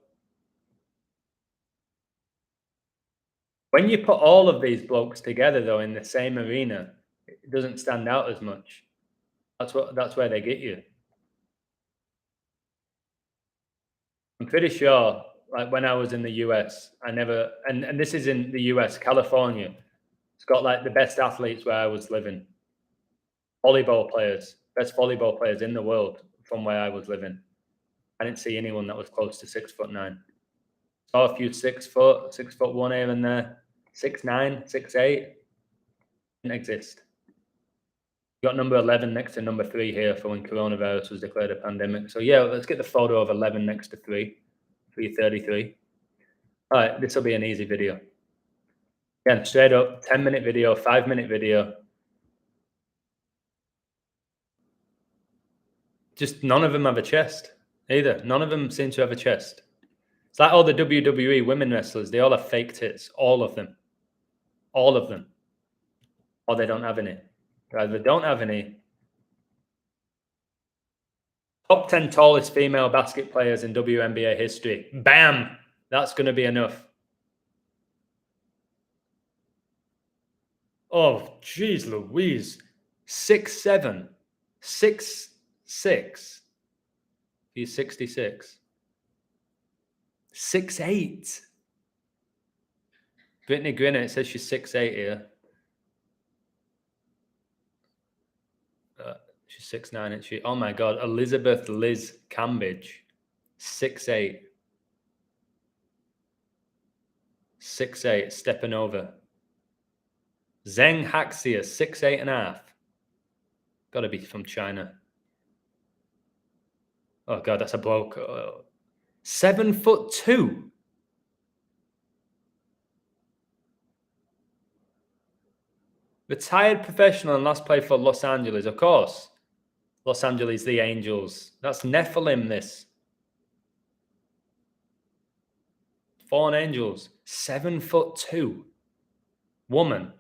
When you put all of these blokes together, though, in the same arena, it doesn't stand out as much. That's where they get you. I'm pretty sure, when I was in the US, I never, and this is in the US, California. It's got the best athletes where I was living. Volleyball players, best volleyball players in the world from where I was living. I didn't see anyone that was close to 6'9". Saw a few 6 foot, 6'1" here and there. 6'9", 6'8". Didn't exist. Got number 11 next to number 3 here for when coronavirus was declared a pandemic. So yeah, let's get the photo of 11 next to 3. 333. All right, this will be an easy video. Again, straight up, 10-minute video, 5-minute video. Just none of them have a chest either. None of them seem to have a chest. It's like all the WWE women wrestlers. They all have fake tits. All of them. All of them. Or they don't have any. They either don't have any. Top 10 tallest female basket players in WNBA history. Bam! That's going to be enough. Oh, geez Louise. 6'7". 6'6". He's 66. 6'8". Brittany Griner, it says she's 6'8" here. She's 6'9", isn't she? Oh my God. Elizabeth Liz Cambridge, 6'8". 6'8", stepping over. Zheng Haxia, 6'8.5". Got to be from China. Oh God, that's a bloke. 7'2". Retired professional and last played for Los Angeles, of course. Los Angeles, the Angels. That's Nephilim, this. Fallen Angels. 7'2". Woman.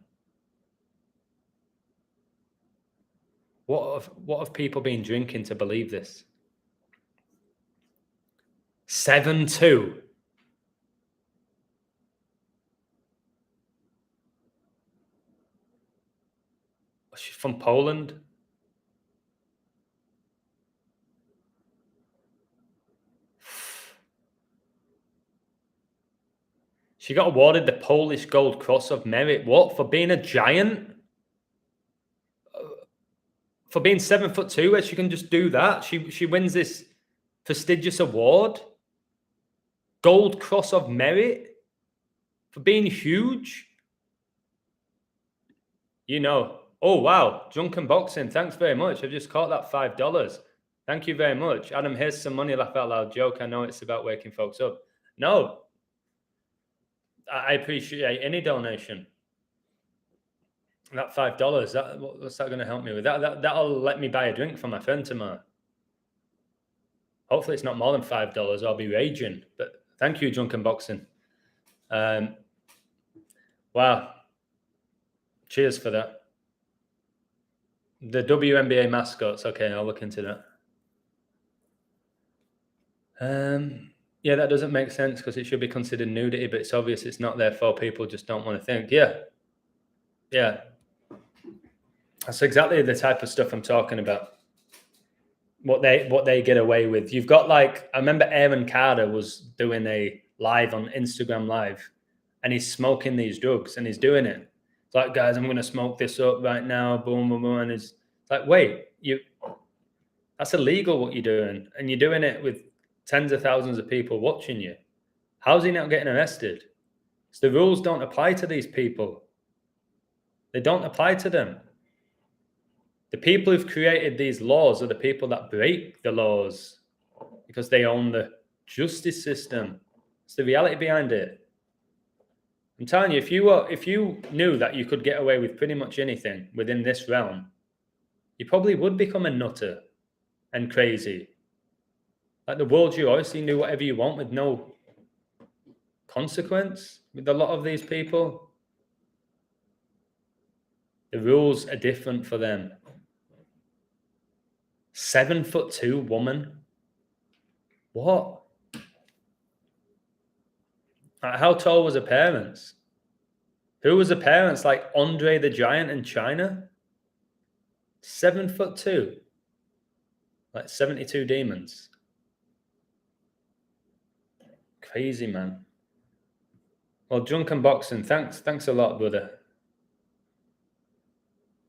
What have people been drinking to believe this? 7'2". She's from Poland. She got awarded the Polish Gold Cross of Merit. What? For being a giant? For being 7'2", where she can just do that? She wins this prestigious award. Gold Cross of Merit? For being huge? You know. Oh, wow. Drunken Boxing. Thanks very much. I've just caught that $5. Thank you very much. Adam, here's some money. Laugh out loud joke. I know it's about waking folks up. No. I appreciate any donation. That $5, what's that going to help me with? That'll let me buy a drink for my friend tomorrow. Hopefully it's not more than $5. I'll be raging. But thank you, Drunken Boxing. Wow. Cheers for that. The WNBA mascots. Okay, I'll look into that. Yeah, that doesn't make sense because it should be considered nudity, but it's obvious it's not, therefore people just don't want to think. Yeah. That's exactly the type of stuff I'm talking about. What they get away with. You've got I remember Aaron Carter was doing a live on Instagram Live, and he's smoking these drugs, and he's doing it. It's like, guys, I'm going to smoke this up right now, boom, boom, boom, and it's like, wait, that's illegal what you're doing, and you're doing it with tens of thousands of people watching you. How's he not getting arrested? So the rules don't apply to these people. They don't apply to them. The people who've created these laws are the people that break the laws because they own the justice system. It's the reality behind it. I'm telling you, if you knew that you could get away with pretty much anything within this realm, you probably would become a nutter and crazy. Like the world's your oyster, you do whatever you want with no consequence with a lot of these people. The rules are different for them. 7'2" woman. What? How tall was her parents? Who was her parents? Like Andre the Giant in China? 7'2". Like 72 demons. Crazy, man. Well, Drunken Boxing, thanks a lot, brother.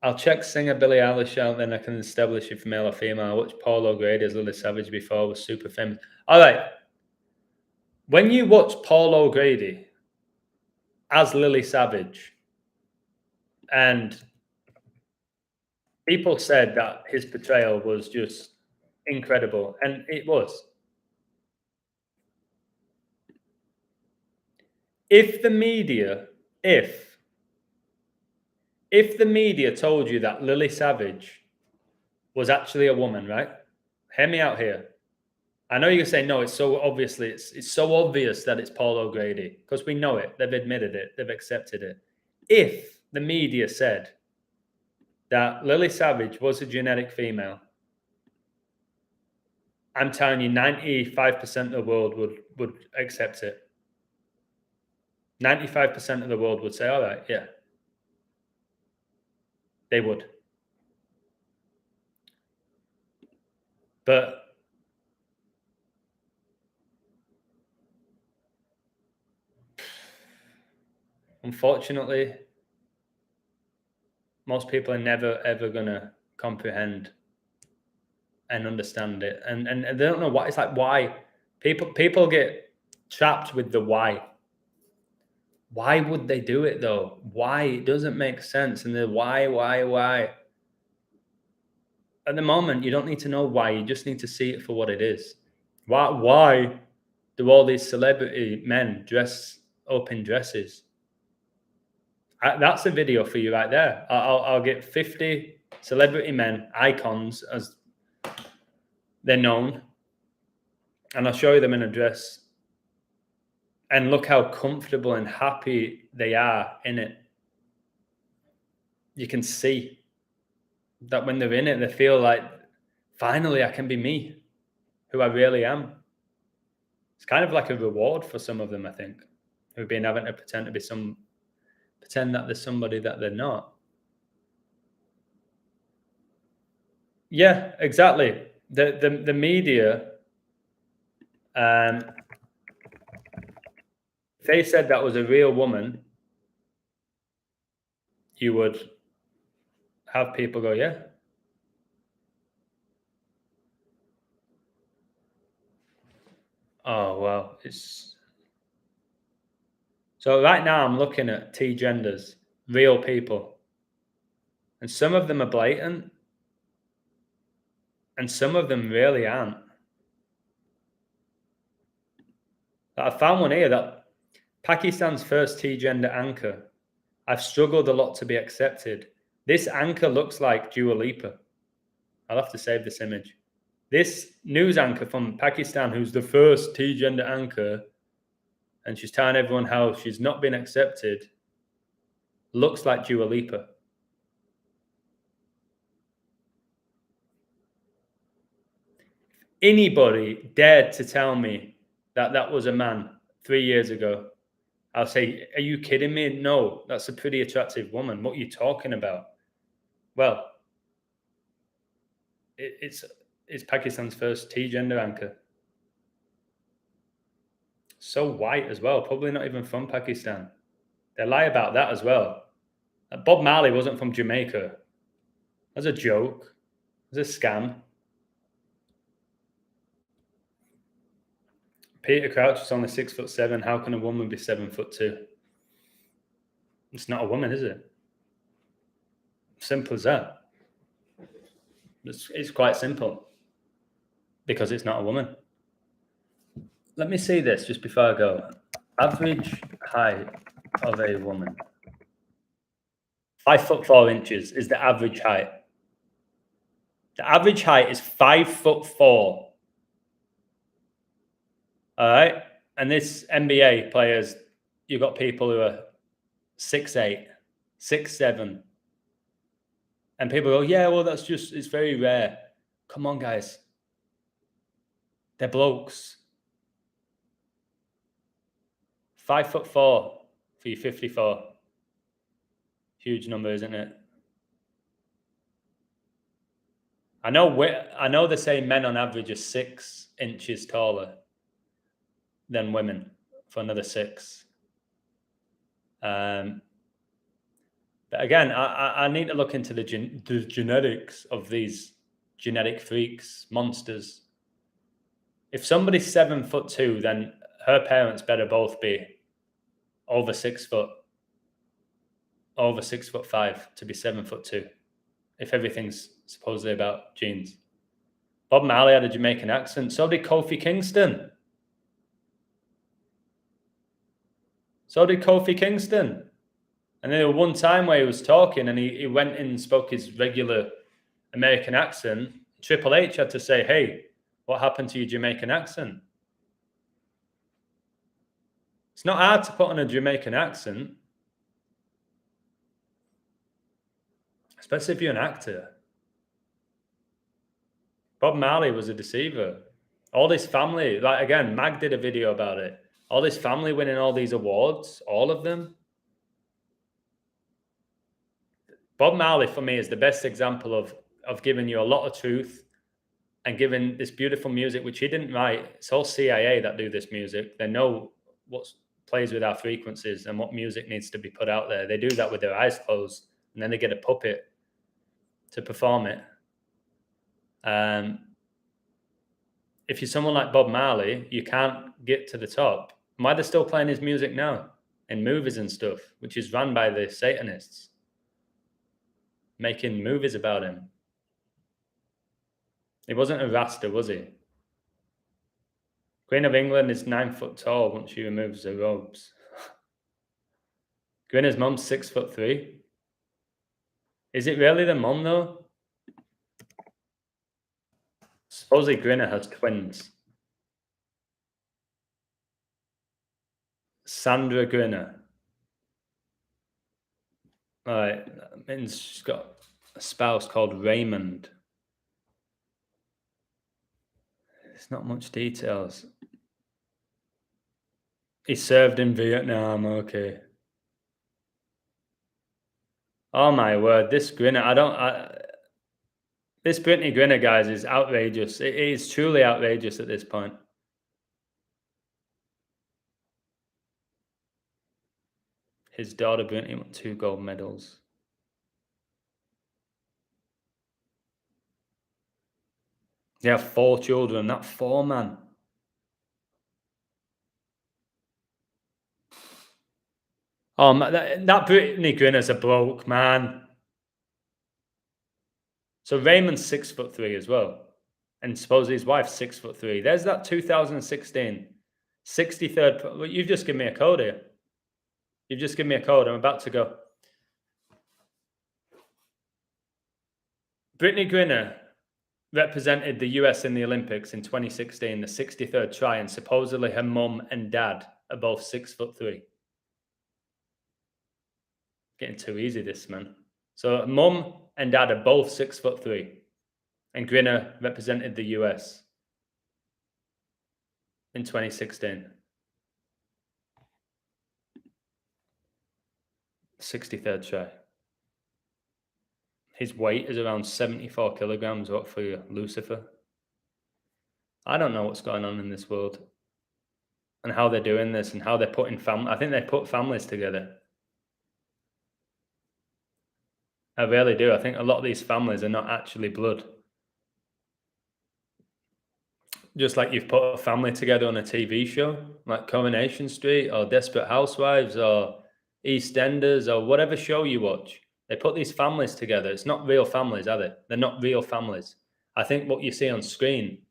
I'll check singer Billie Eilish out, then I can establish if male or female. I watched Paul O'Grady as Lily Savage before, was super famous. All right. When you watch Paul O'Grady as Lily Savage, and people said that his portrayal was just incredible, and it was. If the media told you that Lily Savage was actually a woman, right? Hear me out here. I know you're saying, no, it's so obvious that it's Paul O'Grady, because we know it. They've admitted it. They've accepted it. If the media said that Lily Savage was a genetic female, I'm telling you, 95% of the world would accept it. 95% of the world would say, all right, yeah. They would. But unfortunately, most people are never, ever going to comprehend and understand it. And they don't know what it's like. Why people get trapped with the why. Why would they do it though? Why? It doesn't make sense. And the why? At the moment, you don't need to know why. You just need to see it for what it is. Why do all these celebrity men dress up in dresses? That's a video for you right there. I'll get 50 celebrity men, icons as they're known, and I'll show you them in a dress. And look how comfortable and happy they are in it. You can see that when they're in it, they feel like, finally, I can be me, who I really am. It's kind of like a reward for some of them, I think, who've been having to pretend that there's somebody that they're not. Yeah, exactly. The media, if they said that was a real woman, you would have people go, yeah. Oh, well, so right now I'm looking at T genders, real people. And some of them are blatant, and some of them really aren't. I found one here that Pakistan's first T-gender anchor. I've struggled a lot to be accepted. This anchor looks like Dua Lipa. I'll have to save this image. This news anchor from Pakistan, who's the first T-gender anchor, and she's telling everyone how she's not been accepted, looks like Dua Lipa. Anybody dared to tell me that that was a man 3 years ago, I'll say, are you kidding me? No, that's a pretty attractive woman. What are you talking about? Well, it's Pakistan's first T-gender anchor. So white as well, probably not even from Pakistan. They lie about that as well. Bob Marley wasn't from Jamaica. That's a joke. It's a scam. Peter Crouch is only 6'7". How can a woman be 7'2"? It's not a woman, is it? Simple as that. It's quite simple. Because it's not a woman. Let me see this just before I go. Average height of a woman. 5'4" is the average height. The average height is 5'4". All right. And this NBA players, you've got people who are 6'8", 6'7". And people go, yeah, well, it's very rare. Come on, guys. They're blokes. 5'4" for you 54. Huge number, isn't it? I know they say men on average are 6 inches taller than women for another 6. But again, I need to look into the genetics of these genetic freaks, monsters. If somebody's 7'2", then her parents better both be over 6 foot, over 6'5" to be 7'2", if everything's supposedly about genes. Bob Marley had a Jamaican accent. So did Kofi Kingston. And there was one time where he was talking and he went in and spoke his regular American accent. Triple H had to say, hey, what happened to your Jamaican accent? It's not hard to put on a Jamaican accent, especially if you're an actor. Bob Marley was a deceiver. All this family, like again, Mag did a video about it. All this family winning all these awards, all of them. Bob Marley, for me, is the best example of giving you a lot of truth and giving this beautiful music, which he didn't write. It's all CIA that do this music. They know what plays with our frequencies and what music needs to be put out there. They do that with their eyes closed, and then they get a puppet to perform it. if you're someone like Bob Marley, you can't get to the top. Why they're still playing his music now in movies and stuff, which is run by the Satanists, making movies about him. He wasn't a Rasta, was he? Queen of England is 9 foot tall once she removes her robes. Gwyneth's mum's 6'3". Is it really the mum though? Supposedly Gwyneth has twins. Sandra Gwyneth. Alright, that means she's got a spouse called Raymond. There's not much details. He served in Vietnam, okay. Oh my word, this Gwyneth, this Brittany Griner, guys, is outrageous. It is truly outrageous at this point. His daughter Brittany won 2 gold medals. They have 4 children. That 4, man. Oh, man, that Brittany Griner's a bloke, man. So Raymond's 6'3" as well. And supposedly his wife's 6'3". There's that 2016 63rd. Well, you've just given me a code here. You've just given me a code. I'm about to go. Brittany Griner represented the US in the Olympics in 2016, the 63rd try, and supposedly her mum and dad are both 6'3". Getting too easy, this, man. So mum and dad are both 6'3", and Griner represented the US in 2016. 63rd try. His weight is around 74 kilograms. What for you, Lucifer? I don't know what's going on in this world and how they're doing this and how they're putting I think they put families together. I really do. I think a lot of these families are not actually blood. Just like you've put a family together on a TV show, like Coronation Street or Desperate Housewives or EastEnders or whatever show you watch. They put these families together. It's not real families, are they? They're not real families. I think what you see on screen,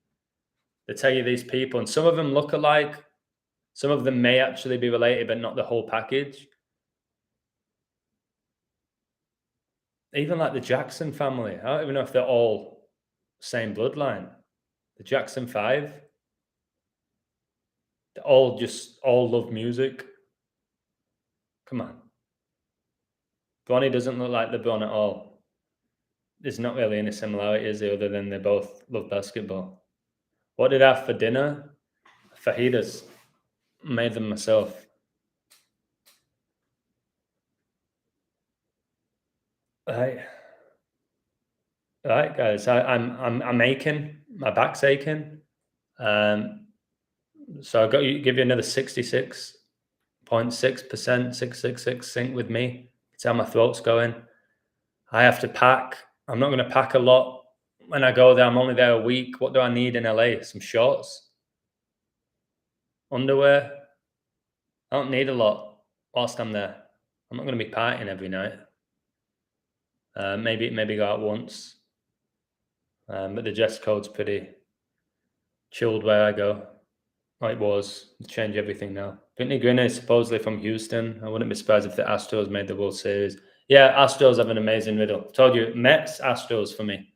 they tell you these people, and some of them look alike. Some of them may actually be related, but not the whole package. Even like the Jackson family. I don't even know if they're all same bloodline. The Jackson 5. They all love music. Come on. Bronny doesn't look like LeBron at all. There's not really any similarity, is there, other than they both love basketball. What did I have for dinner? Fajitas. Made them myself. Right, guys. I'm aching. My back's aching. So I've got to give you another 66.6%, 666 sync with me. It's how my throat's going. I have to pack. I'm not going to pack a lot when I go there. I'm only there a week. What do I need in LA? Some shorts, underwear. I don't need a lot whilst I'm there. I'm not going to be partying every night. Maybe go out once. But the dress code's pretty chilled where I go. It was. Change everything now. Brittany Griner is supposedly from Houston. I wouldn't be surprised if the Astros made the World Series. Yeah, Astros have an amazing riddle. Told you, Mets, Astros for me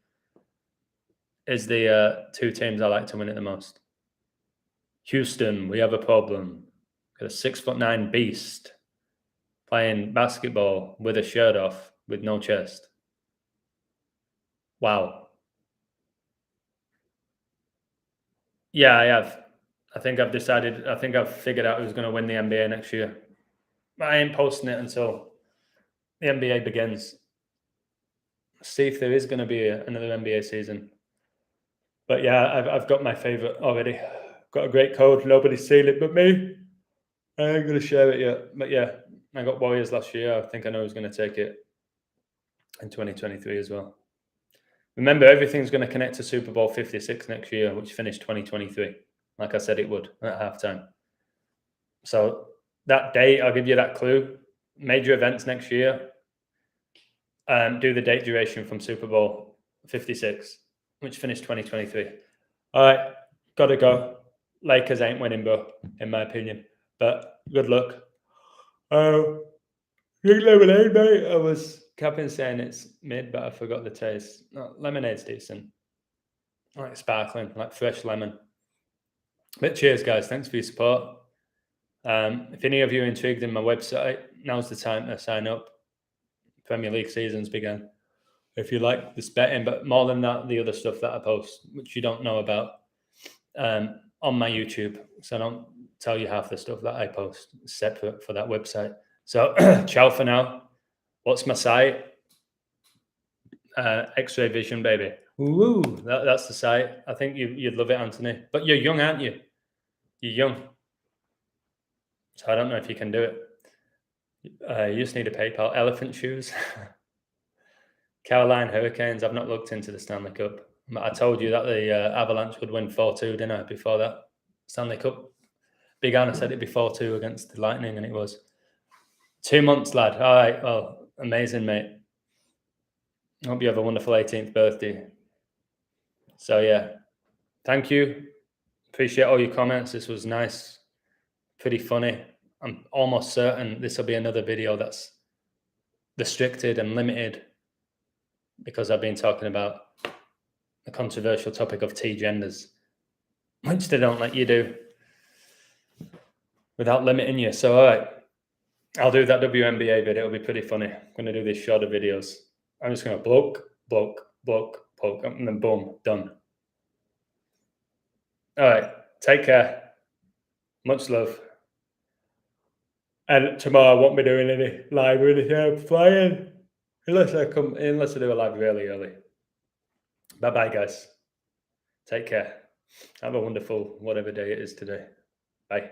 is the 2 teams I like to win it the most. Houston, we have a problem. Got a 6'9" beast playing basketball with a shirt off with no chest. Wow. Yeah, I have. I think I've figured out who's going to win the NBA next year. I ain't posting it until the NBA begins. See if there is going to be another NBA season. But yeah, I've got my favorite already. Got a great code. Nobody's seen it but me. I ain't going to share it yet. But yeah, I got Warriors last year. I think I know who's going to take it in 2023 as well. Remember, everything's going to connect to Super Bowl 56 next year, which finished 2023, like I said it would at halftime. So that date, I'll give you that clue. Major events next year. Do the date duration from Super Bowl 56, which finished 2023. All right, gotta go. Lakers ain't winning, bro, in my opinion. But good luck. Oh, drink lemonade, mate. I was capping saying it's mid, but I forgot the taste. No, lemonade's decent. Like sparkling, like fresh lemon. But cheers, guys. Thanks for your support. If any of you are intrigued in my website, now's the time to sign up. Premier League season's begun. If you like this betting, but more than that, the other stuff that I post, which you don't know about, on my YouTube. So I don't tell you half the stuff that I post separate for that website. So ciao for now. What's my site? X-ray vision, baby. Woo! That's the site. I think you'd love it, Anthony. But you're young, aren't you? You're young. So I don't know if you can do it. You just need a PayPal. Elephant shoes. Carolina Hurricanes. I've not looked into the Stanley Cup. I told you that the Avalanche would win 4-2, didn't I, before that Stanley Cup? Big Anna said it'd be 4-2 against the Lightning, and it was. 2 months, lad. All right. Well, amazing, mate. Hope you have a wonderful 18th birthday. So, yeah. Thank you. Appreciate all your comments. This was nice. Pretty funny. I'm almost certain this will be another video that's restricted and limited because I've been talking about the controversial topic of T-genders, which they don't let you do without limiting you. So, all right, I'll do that WNBA video. It'll be pretty funny. I'm going to do these shorter videos. I'm just going to poke, and then boom, done. All right, take care. Much love. And tomorrow I won't be doing any live or anything. I'm flying. Unless I do a live really early. Bye-bye, guys. Take care. Have a wonderful whatever day it is today. Bye.